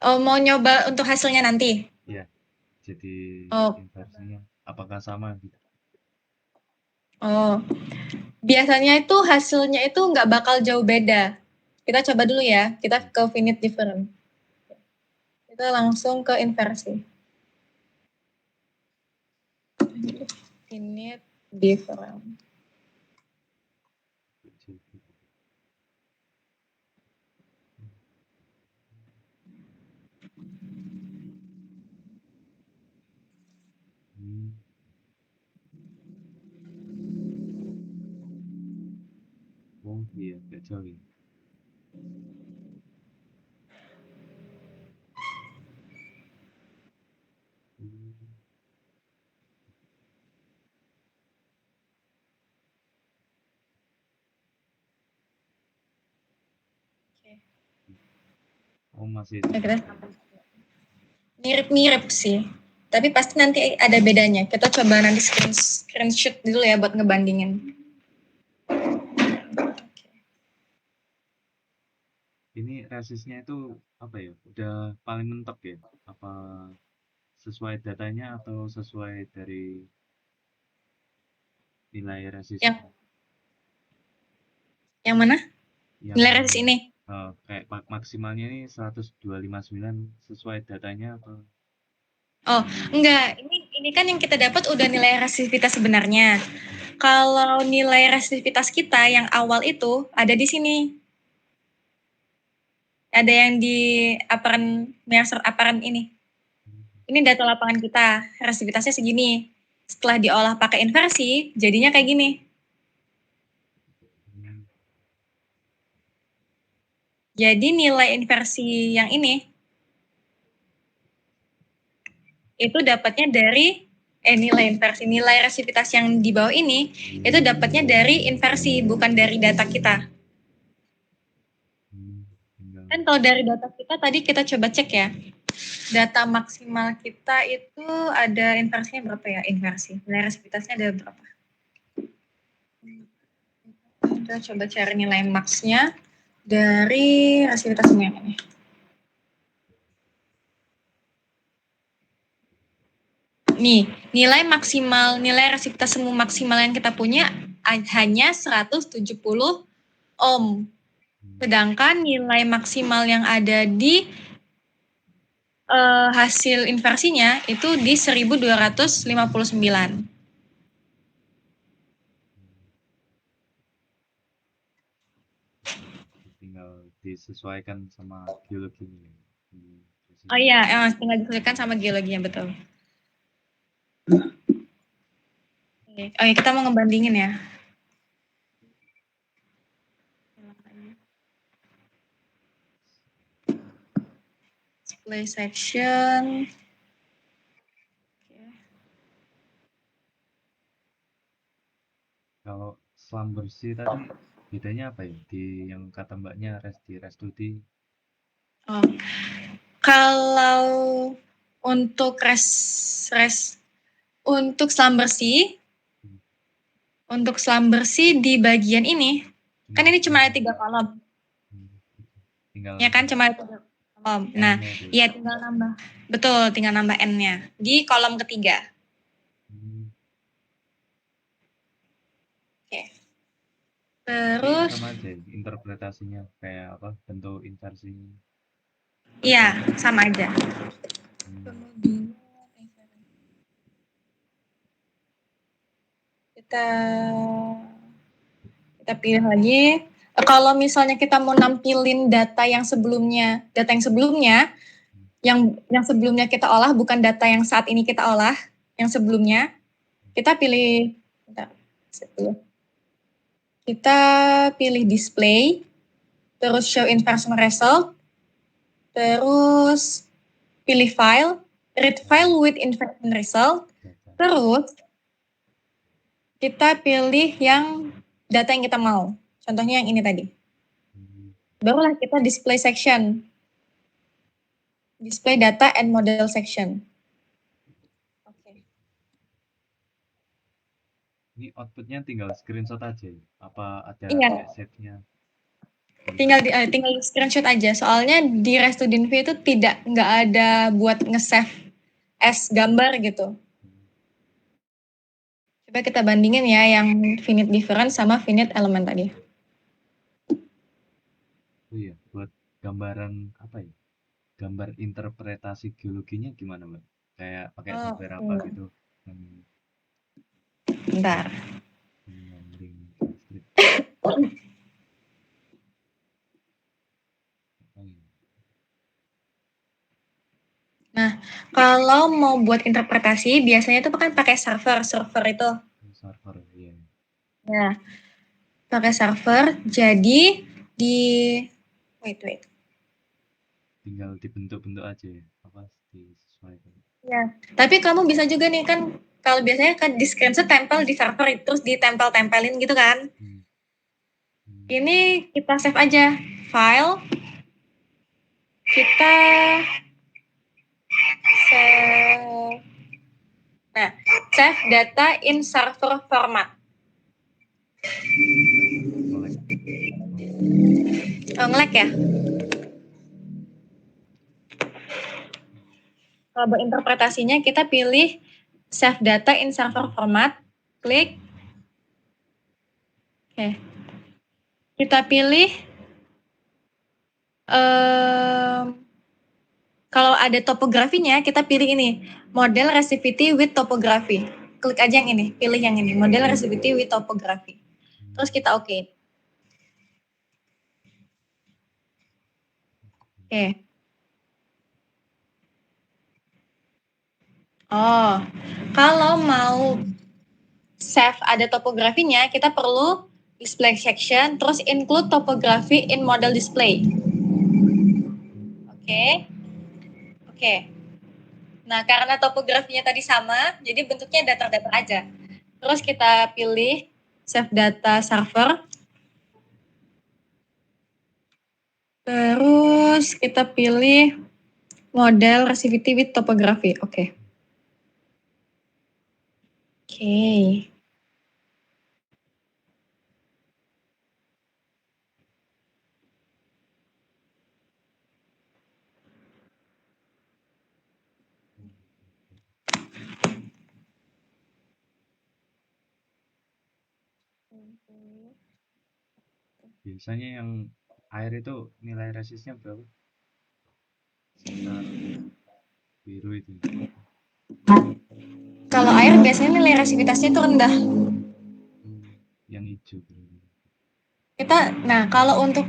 Speaker 1: Oh, mau nyoba untuk hasilnya nanti.
Speaker 2: Iya, jadi
Speaker 1: Oh,
Speaker 2: inversinya. Apakah sama gitu?
Speaker 1: oh. Biasanya itu hasilnya itu nggak bakal jauh beda. Kita coba dulu ya. Kita
Speaker 2: Iya.
Speaker 1: ke finite different. Kita langsung ke inversi. Finite different.
Speaker 2: Hmm. Oh iya, gak jauh ya. Hmm. Oh masih sama.
Speaker 1: Mirip-mirip sih. Tapi pasti nanti ada bedanya. Kita coba nanti screenshot dulu ya buat ngebandingin.
Speaker 2: Ini resistnya itu apa ya? Udah paling mentok ya? Apa sesuai datanya atau sesuai dari nilai resist
Speaker 1: Yang yang mana?
Speaker 2: yang
Speaker 1: Nilai resist ini.
Speaker 2: kayak maksimalnya ini 102,59 sesuai datanya atau
Speaker 1: Oh, enggak. Ini kan yang kita dapat udah nilai resistivitas sebenarnya.
Speaker 2: hmm,
Speaker 1: Kalau nilai resistivitas kita yang awal itu ada di sini. Ada yang di apparent ini. Ini data lapangan kita. Resistivitasnya segini. Setelah diolah pakai inversi, jadinya kayak gini.
Speaker 2: hmm,
Speaker 1: Jadi nilai inversi yang ini itu dapatnya dari nilai inversi, nilai resistivitas yang di bawah ini itu dapatnya dari inversi, bukan dari data kita.
Speaker 2: tinggal
Speaker 1: Kan kalau dari data kita tadi kita coba cek ya, data maksimal kita itu ada inversinya berapa ya, inversi, nilai resistivitasnya ada berapa. Kita coba cari nilai max-nya dari resistivitas yang ini. Nih, nilai maksimal, nilai resistivitas semu maksimal yang kita punya hanya 170 ohm. Sedangkan nilai maksimal yang ada di hasil inversinya itu di 1259.
Speaker 2: tinggal disesuaikan sama geologinya. Hmm,
Speaker 1: Oh iya, tinggal disesuaikan sama geologinya, betul. Oh iya, kita mau ngebandingin ya. Display section.
Speaker 2: Kalau selam bersih tadi bedanya apa ya? Di yang kata mbaknya rest studi.
Speaker 1: Oh, kalau untuk untuk selam bersih,
Speaker 2: Hmm,
Speaker 1: untuk selam bersih di bagian ini, kan ini cuma ada 3 kolom.
Speaker 2: hmm, tinggal
Speaker 1: Ya kan, cuma ada 3 kolom. Nah,
Speaker 2: N-nya itu.
Speaker 1: ya tinggal nambah. Betul, tinggal nambah N-nya di kolom ketiga.
Speaker 2: Hmm.
Speaker 1: Oke.
Speaker 2: Tapi
Speaker 1: Terus,
Speaker 2: sama aja ya, interpretasinya kayak apa bentuk inversinya.
Speaker 1: iya, sama aja.
Speaker 2: Hmm.
Speaker 1: Kemudian kita pilih lagi. Kalau misalnya kita mau nampilin data yang sebelumnya, yang sebelumnya kita olah, bukan data yang saat ini kita olah, yang sebelumnya, kita pilih, kita pilih display, terus show inversion result, terus pilih file, read file with inversion result, terus kita pilih yang data yang kita mau. Contohnya yang ini tadi. Barulah kita display section. Display data and model section. Oke.
Speaker 2: Ini outputnya tinggal screenshot aja ya? Apa ada
Speaker 1: Iya.
Speaker 2: save-nya?
Speaker 1: Tinggal screenshot aja. Soalnya di ResTudinV itu nggak ada buat nge-save as gambar gitu. Coba kita bandingin ya yang finite difference sama finite element tadi.
Speaker 2: Oh iya, buat gambaran apa ya? Gambar interpretasi geologinya gimana, Mbak? Kayak pakai software apa gitu?
Speaker 1: Bentar. Nah, kalau mau buat interpretasi, biasanya itu kan pakai server itu.
Speaker 2: Server, iya.
Speaker 1: Nah, pakai server, jadi wait.
Speaker 2: Tinggal dibentuk-bentuk aja ya, apa disesuaikan.
Speaker 1: Ya, tapi kamu bisa juga nih kan, kalau biasanya kan di screenshot tempel di server, terus ditempel-tempelin gitu kan. Ini kita save aja, file, kita save. Nah, save data in server format. Nge-lag ya? Kalau buat interpretasinya kita pilih save data in server format, klik. Oke. Kita pilih kalau ada topografinya, kita pilih ini, model resivity with topography. Klik aja yang ini, pilih yang ini, model resivity with topography. Terus kita oke. Oke. Oh, kalau mau save ada topografinya, kita perlu display section, terus include topography in model display. Oke. Nah, karena topografinya tadi sama, jadi bentuknya datar-datar aja. Terus kita pilih save data server. Terus kita pilih model resivity with topography. Oke.
Speaker 2: Biasanya yang air itu nilai resistnya berapa? Sekitar biru itu.
Speaker 1: Kalau air biasanya nilai resivitasnya itu rendah.
Speaker 2: Yang hijau.
Speaker 1: Nah kalau untuk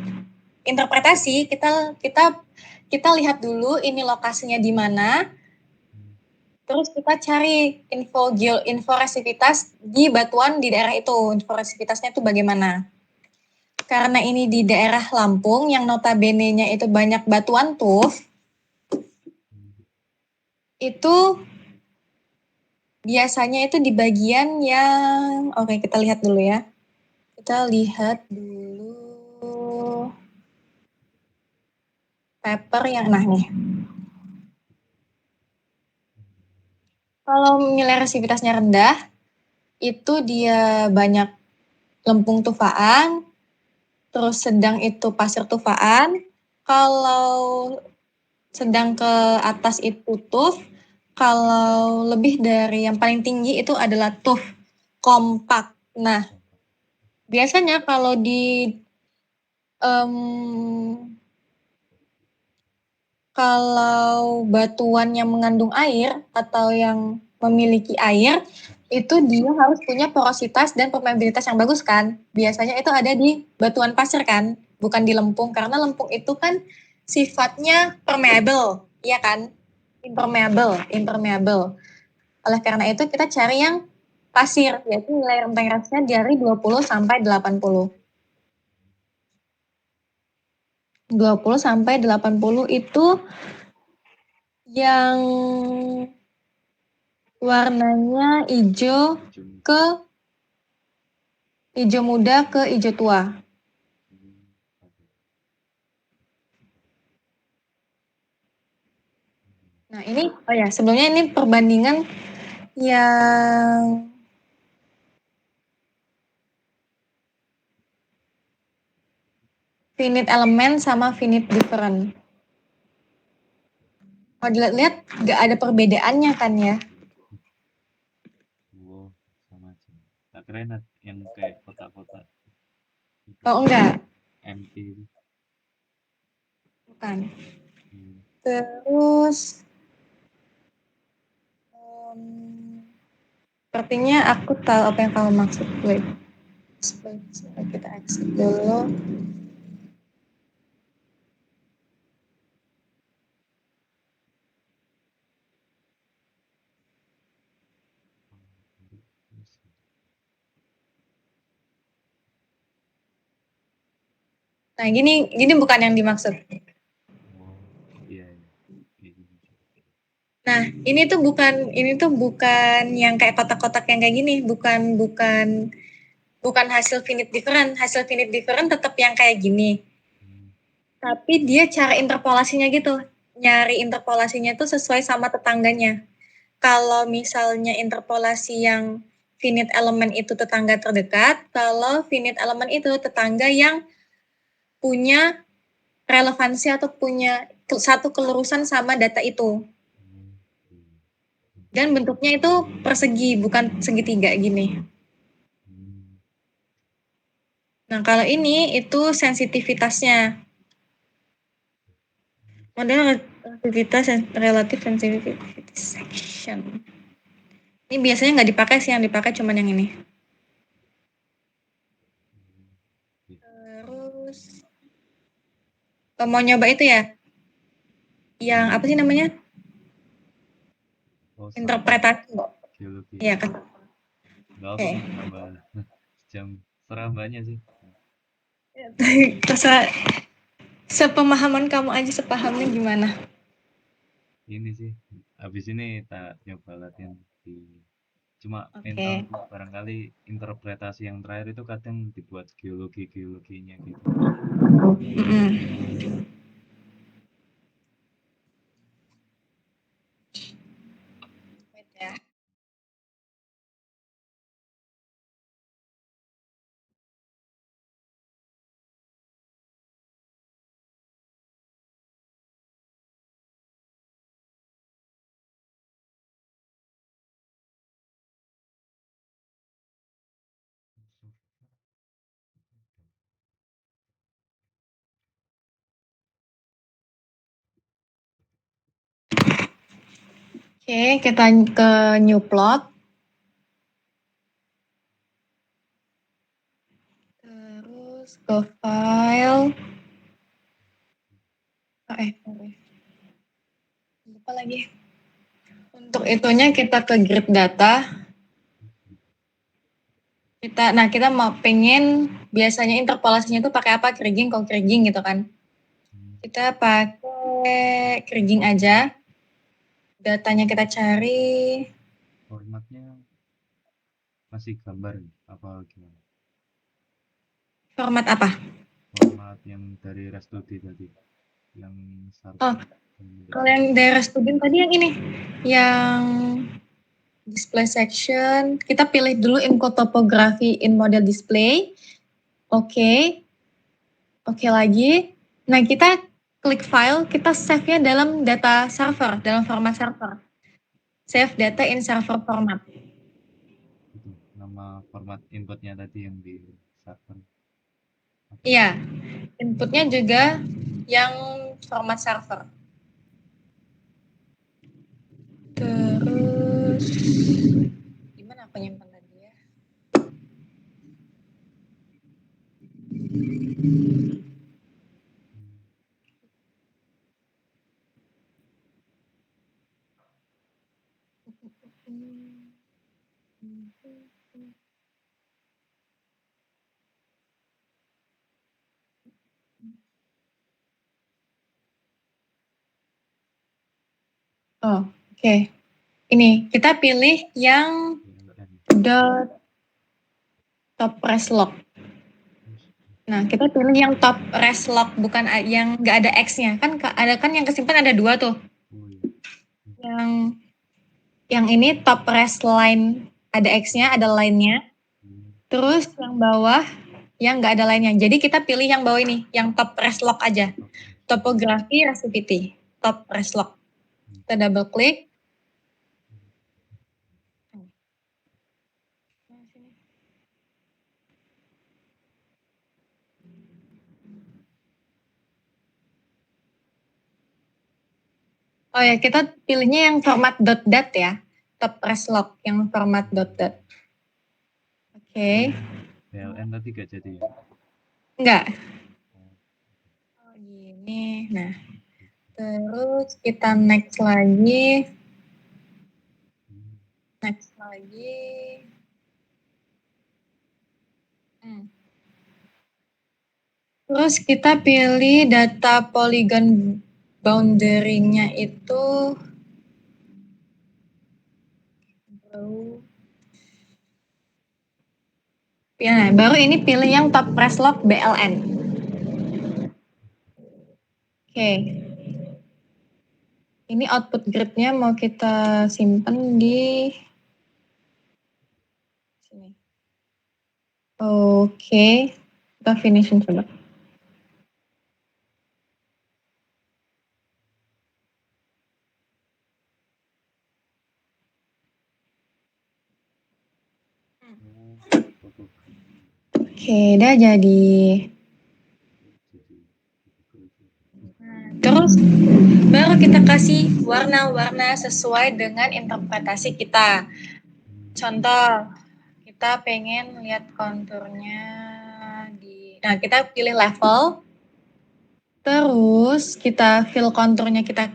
Speaker 1: interpretasi kita lihat dulu ini lokasinya di mana. Terus kita cari info resivitas di batuan di daerah itu, info resivitasnya itu bagaimana. Karena ini di daerah Lampung yang notabene-nya itu banyak batuan tuh, itu biasanya itu di bagian yang, oke kita lihat dulu ya. Kita lihat dulu paper yang, nah nih. Kalau nilai resivitasnya rendah, itu dia banyak lempung tufaan, terus sedang itu pasir tufaan. Kalau sedang ke atas itu tuf, kalau lebih dari yang paling tinggi itu adalah tuf kompak. Nah, biasanya kalau di kalau batuan yang mengandung air atau yang memiliki air, itu dia harus punya porositas dan permeabilitas yang bagus kan. Biasanya itu ada di batuan pasir kan, bukan di lempung. Karena lempung itu kan sifatnya permeable, iya kan? Impermeable. Oleh karena itu kita cari yang pasir, yaitu nilai rentang reaksinya dari 20 sampai 80. 20 sampai 80 itu yang warnanya hijau ke hijau muda ke hijau tua. Nah ini, oh ya sebelumnya ini perbandingan yang finite element sama finite different. Kalau dilihat-lihat nggak ada perbedaannya kan ya?
Speaker 2: Wow, sama aja. Tak keren yang kayak kotak-kotak.
Speaker 1: Oh enggak,
Speaker 2: MT itu.
Speaker 1: bukan. Terus sepertinya aku tahu apa yang kamu maksud. Wait, kita exit dulu. Nah, gini bukan yang dimaksud.
Speaker 2: Oh, iya.
Speaker 1: Nah, ini tuh bukan yang kayak kotak-kotak yang kayak gini, bukan hasil finite different. Hasil finite different tetap yang kayak gini. Tapi dia cara interpolasinya gitu. Nyari interpolasinya tuh sesuai sama tetangganya. Kalau misalnya interpolasi yang finite element itu tetangga terdekat, kalau finite element itu tetangga yang punya relevansi atau punya satu kelurusan sama data itu. Dan bentuknya itu persegi, bukan segitiga gini. Nah, kalau ini itu sensitivitasnya. Model relativitas dan relative sensitivity section. Ini biasanya nggak dipakai sih, yang dipakai cuma yang ini. Terus mau nyoba itu ya, yang apa sih namanya? Interpretasi kok. Iya kan.
Speaker 2: Oke. Tambah jam serah banyak sih.
Speaker 1: Terserah sepemahaman kamu aja, sepahamnya gimana?
Speaker 2: Ini sih, habis ini tak nyoba latihan di cuma mental barangkali interpretasi yang terakhir itu kadang dibuat geologinya gitu.
Speaker 1: Oke, kita ke new plot. Terus ke file. Lupa lagi. Untuk itunya kita ke grid data. Kita mau pengen biasanya interpolasinya itu pakai apa? Kriging, co-kriging gitu kan. Kita pakai kriging aja. Datanya kita cari.
Speaker 2: Formatnya masih gambar apa gimana?
Speaker 1: Format apa?
Speaker 2: Format yang dari Rastudi tadi. Yang
Speaker 1: Kalau yang dari Rastudi tadi yang ini. Yang display section. Kita pilih dulu info topografi in model display. Oke lagi. Nah, kita klik file, kita save-nya dalam data server, dalam format server. Save data in server format.
Speaker 2: Itu nama format inputnya tadi yang di server.
Speaker 1: Iya, inputnya juga yang format server. Terus gimana aku nyimpan tadi ya. Oh, oke. Ini kita pilih yang dot top res lock. Nah, kita pilih yang top res lock, bukan yang nggak ada X-nya. Kan ada kan yang kesimpan ada 2 tuh. Yang ini top res line, ada X-nya, ada line-nya. Terus yang bawah yang nggak ada line-nya. Jadi kita pilih yang bawah ini, yang top res lock aja. Topografi resivity, top res lock. Kita double klik. Oh ya, kita pilihnya yang format .dat ya. Top res lock yang format .dat. Oke.
Speaker 2: PLN tadi gak jadi ya?
Speaker 1: Enggak. Oh, gini. Nah, terus kita next lagi. Next lagi. Terus kita pilih data polygon boundary-nya itu baru ini pilih yang top res lock BLN. Oke. Ini output grid-nya mau kita simpan di sini. Oke. Kita finishin coba. Oke, udah jadi. Terus baru kita kasih warna-warna sesuai dengan interpretasi kita. Contoh, kita pengen lihat konturnya nah kita pilih level. Terus kita fill konturnya kita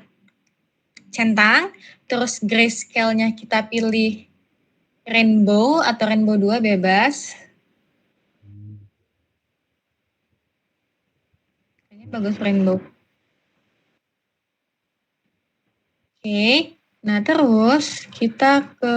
Speaker 1: centang, terus grayscale-nya kita pilih rainbow atau rainbow 2 bebas. Kayaknya bagus rainbow. Oke, nah terus kita ke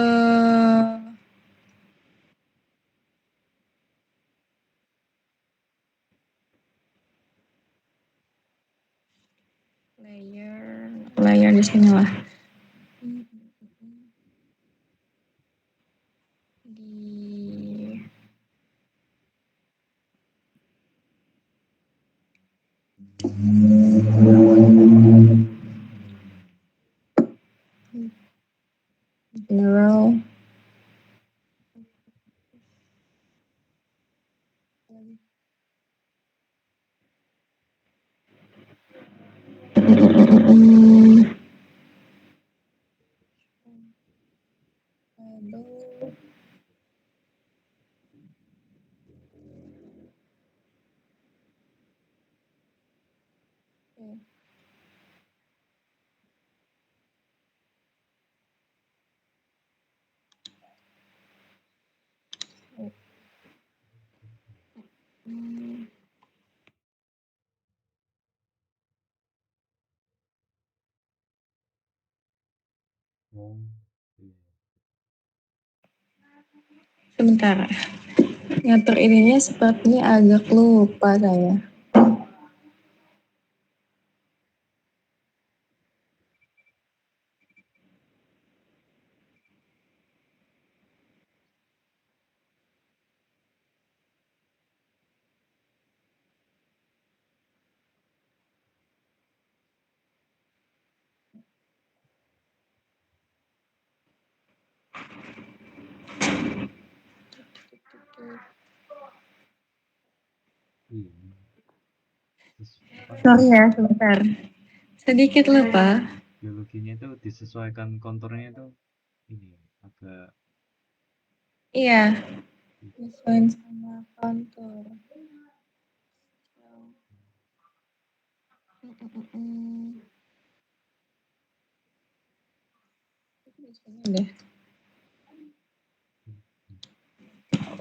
Speaker 1: layer di sini lah. General. Sebentar. Ngatur ininya sepertinya agak lupa saya. Sorry ya, sebentar. Sedikit lupa.
Speaker 2: Biologinya itu disesuaikan konturnya itu ini agak
Speaker 1: Iya. Sesuaiin sama kontur. Deh.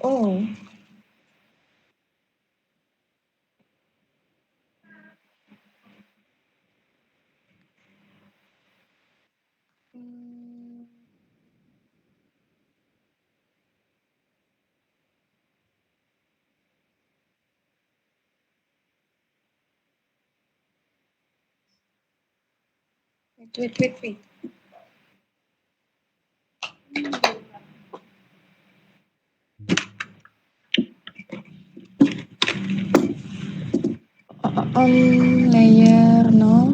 Speaker 1: Oh. Wait. Layer no.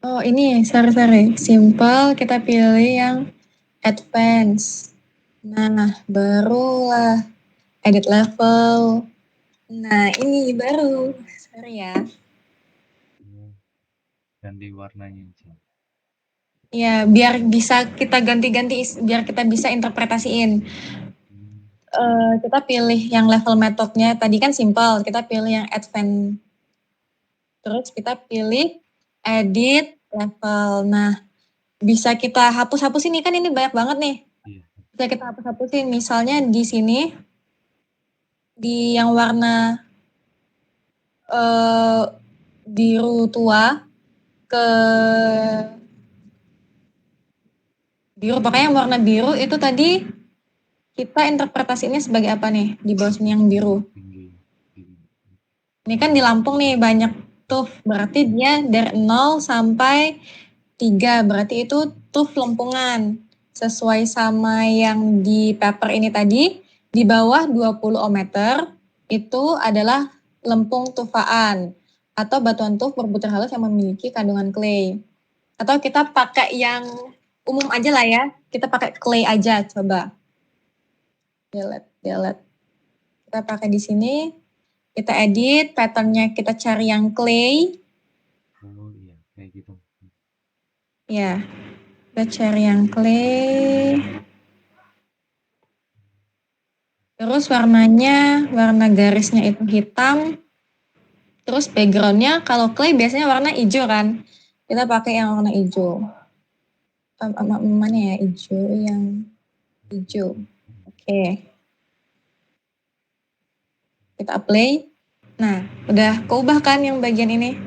Speaker 1: Oh ini, sorry. Simple, kita pilih yang advance. Nah, barulah edit level. Nah, ini baru. Sorry ya.
Speaker 2: Ganti warnanya aja.
Speaker 1: Ya, biar bisa kita ganti-ganti, biar kita bisa interpretasiin. Kita pilih yang level metodenya. Tadi kan simple, kita pilih yang advance. Terus kita pilih edit level. Nah, bisa kita hapus-hapus ini, kan ini banyak banget nih. Bisa kita hapus-hapusin. Misalnya di sini, di yang warna biru tua ke biru, pokoknya yang warna biru itu tadi kita interpretasinya sebagai apa nih di bawah sini yang biru. Ini kan di Lampung nih banyak tuh, berarti dia dari 0 sampai 3, berarti itu tuh lempungan. Sesuai sama yang di paper ini tadi, di bawah 20 ohmmeter itu adalah lempung tufaan atau batuan tuf berbutir halus yang memiliki kandungan clay. Atau kita pakai yang umum aja lah ya, kita pakai clay aja, coba. Delete. Kita pakai di sini, kita edit, patternnya kita cari yang clay.
Speaker 2: Oh iya, kayak gitu.
Speaker 1: Ya, kita cari yang clay. Terus warnanya, warna garisnya itu hitam. Terus backgroundnya kalau clay biasanya warna hijau kan. Kita pakai yang warna hijau. Mana ya hijau, yang hijau. Oke. Kita apply. Nah, udah keubah kan yang bagian ini.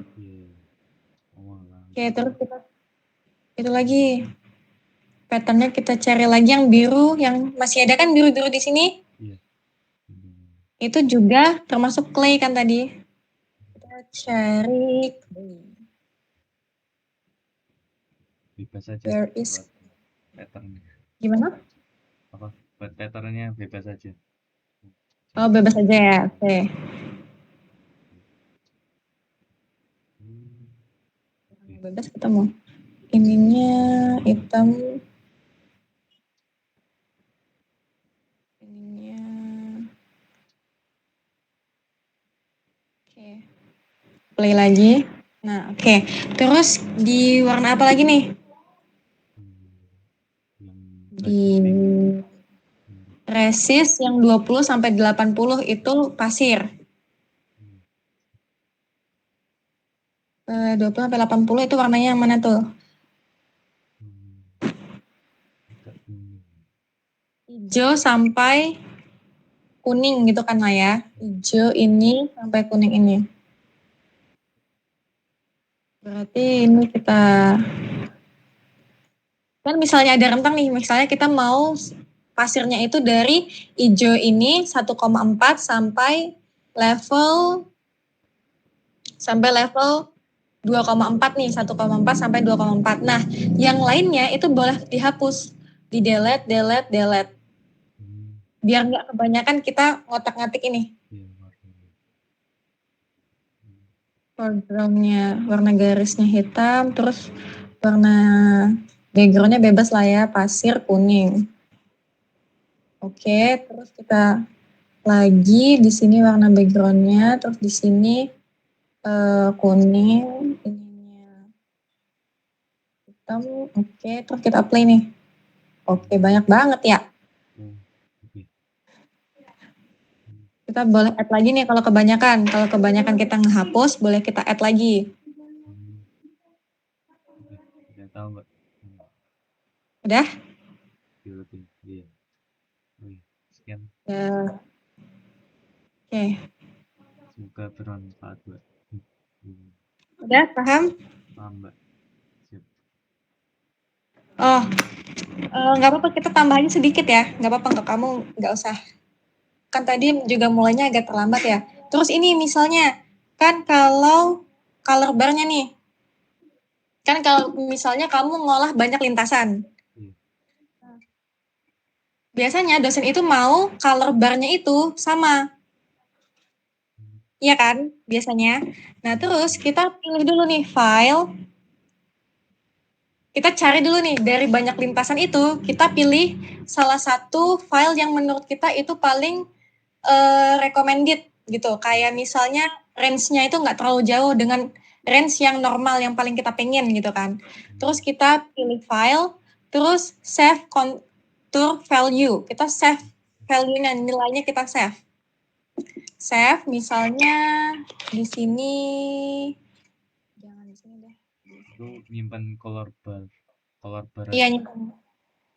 Speaker 1: Oke, terus kita itu lagi. Patternnya kita cari lagi yang biru, yang masih ada kan biru-biru di sini. Itu juga termasuk clay kan tadi. Kita cari clay.
Speaker 2: Bebas saja.
Speaker 1: Where is
Speaker 2: patternnya.
Speaker 1: Gimana?
Speaker 2: Apa? Buat patternnya bebas saja.
Speaker 1: Oh, bebas aja ya. Oke. Bebas ketemu. Ininya hitam. Ininya. Oke. Play lagi. Nah, oke. Terus di warna apa lagi nih? Di resist yang 20 sampai 80 itu pasir. 20 sampai 80 itu warnanya yang mana tuh? Hijau sampai kuning gitu kan lah ya. Hijau ini sampai kuning ini. Berarti ini kita kan misalnya ada rentang nih, misalnya kita mau pasirnya itu dari hijau ini 1,4 sampai level 2,4 nih, 1,4 sampai 2,4. Nah, yang lainnya itu boleh dihapus, di delete. Biar nggak kebanyakan kita ngotak-ngatik ini. Foregroundnya, warna garisnya hitam, terus warna backgroundnya bebas lah ya, pasir kuning. Oke, terus kita lagi di sini warna backgroundnya, terus di sini kuning, ininya hitam. Oke, terus kita apply nih. Oke, banyak banget ya.
Speaker 2: Oke.
Speaker 1: Kita boleh add lagi nih kalau kebanyakan. Kalau kebanyakan kita ngehapus, boleh kita add lagi.
Speaker 2: Oke, udah tahu Mbak.
Speaker 1: Udah?
Speaker 2: Oke, iya. Oke, sekian.
Speaker 1: Oke.
Speaker 2: Semoga bermanfaat Mbak.
Speaker 1: Udah, paham?
Speaker 2: Paham Mbak. Siap.
Speaker 1: Oh, nggak apa-apa kita tambahin sedikit ya. Nggak apa-apa, nggak, kamu nggak usah. Kan tadi juga mulainya agak terlambat ya. Terus ini misalnya, kan kalau color bar-nya nih, kan kalau misalnya kamu ngolah banyak lintasan, biasanya dosen itu mau color bar-nya itu sama. Iya kan, biasanya. Nah, terus kita pilih dulu nih file. Kita cari dulu nih dari banyak lintasan itu, kita pilih salah satu file yang menurut kita itu paling recommended gitu. Kayak misalnya range-nya itu nggak terlalu jauh dengan range yang normal yang paling kita pengen gitu kan. Terus kita pilih file, terus save contour value. Kita save value-nya, nilainya kita save. Save misalnya di sini, jangan di sini deh.
Speaker 2: Itu nyimpan color bar.
Speaker 1: Iya, nyimpan.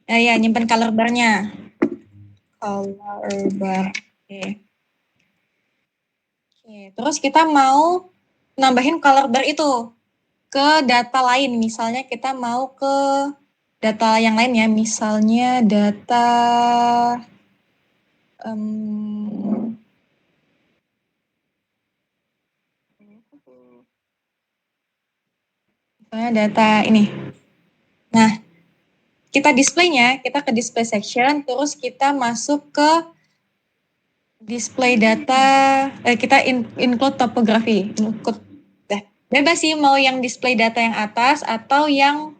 Speaker 1: Ya, nyimpan color bar-nya. Color bar. Oke. Terus kita mau nambahin color bar itu ke data lain. Misalnya kita mau ke data yang lain ya. Misalnya data misalnya data ini. Nah, kita displaynya, kita ke display section, terus kita masuk ke display data, kita include topografi. Bebas sih mau yang display data yang atas atau yang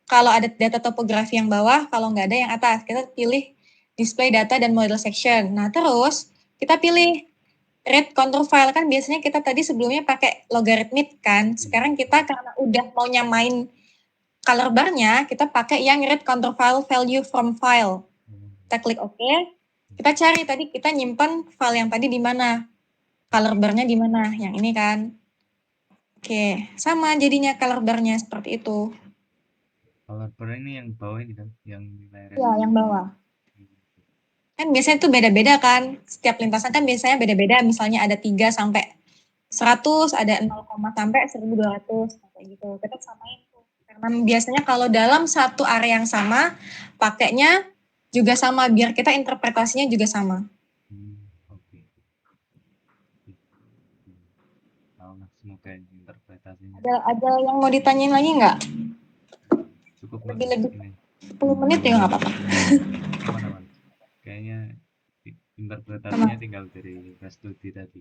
Speaker 1: kalau ada data topografi yang bawah, kalau nggak ada yang atas. Kita pilih display data dan model section. Nah, terus kita pilih read contour file. Kan biasanya kita tadi sebelumnya pakai logarithmic kan. Sekarang kita karena udah mau nyamain color bar-nya, kita pakai yang read contour file value from file. Kita klik OK. Kita cari tadi kita nyimpan file yang tadi di mana. Color bar-nya di mana? Yang ini kan. Oke, sama jadinya color bar-nya seperti itu.
Speaker 2: Color bar ini yang bawah ini kan, yang nilai range.
Speaker 1: Ya, yang bawah. Kan biasanya itu beda-beda kan. Setiap lintasan kan biasanya beda-beda. Misalnya ada 3 sampai 100, ada 0, sampai 1200 kayak gitu. Kita samain tuh. Karena biasanya kalau dalam satu area yang sama, pakainya juga sama biar kita interpretasinya juga sama.
Speaker 2: Oke. Semoga interpretasinya.
Speaker 1: Ada yang mau ditanyain lagi nggak?
Speaker 2: Cukup
Speaker 1: Lebih-lebih
Speaker 2: ini.
Speaker 1: 10 menit ya nggak apa-apa.
Speaker 2: Aman. Kayaknya interpretasinya tinggal dari Restudi tadi.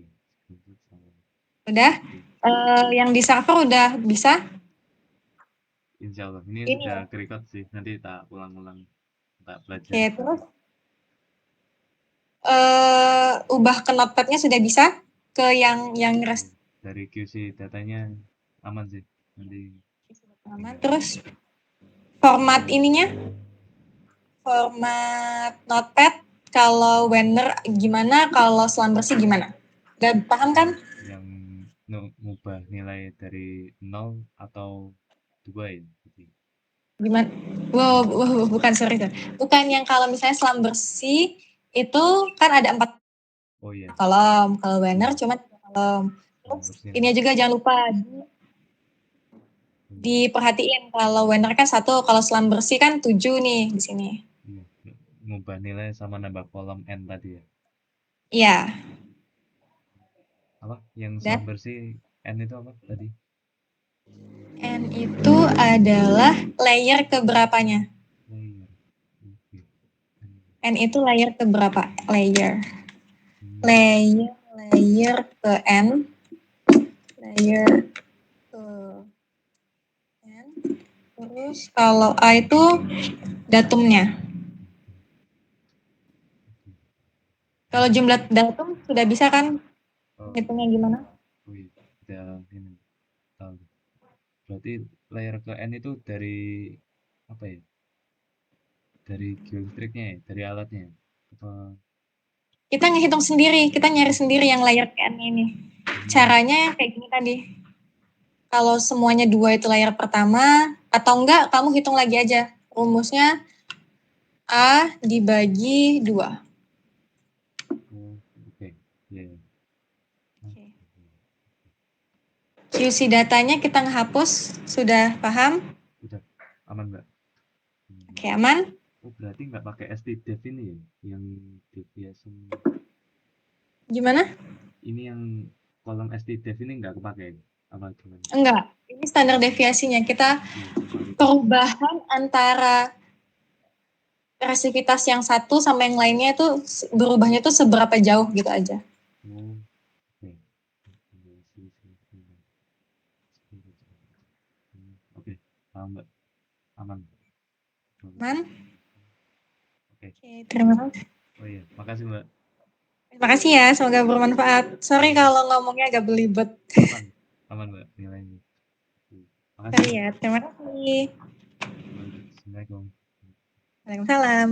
Speaker 1: Udah? Yang di server udah bisa?
Speaker 2: Insya Allah. Ini sudah record sih. Nanti tak ulang-ulang. Tak belajar.
Speaker 1: Oke, terus ubah ke notepad-nya sudah bisa? Ke yang
Speaker 2: dari QC datanya aman sih. Nanti
Speaker 1: aman. Terus format ininya? Format notepad kalau Wener gimana, kalau Slambersih gimana? Udah paham kan?
Speaker 2: Yang ngubah nilai dari 0 atau 2 ya?
Speaker 1: Gimana? Wow, bukan, sorry. Bukan yang kalau misalnya Slambersih itu kan ada 4 kolom. Kalau Wener cuma 3 kolom. Terus ini juga jangan lupa diperhatiin kalau Wener kan 1, kalau Slambersih kan 7 nih di sini.
Speaker 2: Ngubah nilai sama nambah kolom N tadi ya?
Speaker 1: Iya.
Speaker 2: Apa? Yang Slambersih N itu apa tadi?
Speaker 1: N itu adalah layer keberapanya. N itu layer keberapa? Layer ke N. Layer ke N. Terus kalau A itu datumnya. Kalau jumlah datum sudah bisa kan hitungnya gimana?
Speaker 2: Oh iya, udah ini tahu. Berarti layer ke N itu dari apa ya? Dari geometriknya ya, dari alatnya ya? Apa?
Speaker 1: Kita ngehitung sendiri, kita nyari sendiri yang layer PN ini. Caranya kayak gini tadi. Kalau semuanya 2 itu layer pertama, atau enggak kamu hitung lagi aja. Rumusnya A dibagi 2.
Speaker 2: Oh, oke. Iya, iya.
Speaker 1: QC datanya kita ngehapus, sudah paham?
Speaker 2: Udah aman Mbak.
Speaker 1: Oke, aman?
Speaker 2: Oh berarti nggak pakai stdev ini ya, yang deviation
Speaker 1: Gimana?
Speaker 2: ini yang kolom stdev ini nggak kepake apa gimana?
Speaker 1: Enggak, ini standar deviasinya. Kita
Speaker 2: Iya, formalitas.
Speaker 1: perubahan antara resivitas yang satu sama yang lainnya itu berubahnya itu seberapa jauh gitu aja.
Speaker 2: Oh, oke. Oke, paham Mbak. Aman.
Speaker 1: Aman?
Speaker 2: Oke.
Speaker 1: Oke, terima kasih.
Speaker 2: Oh iya, makasih Mbak.
Speaker 1: Terima kasih ya, semoga bermanfaat. Sorry
Speaker 2: Iya,
Speaker 1: kalau ngomongnya agak belibet.
Speaker 2: aman. Aman Mbak nilainya. Makasih.
Speaker 1: Sorry ya, terima kasih.
Speaker 2: Assalamualaikum.
Speaker 1: Waalaikumsalam.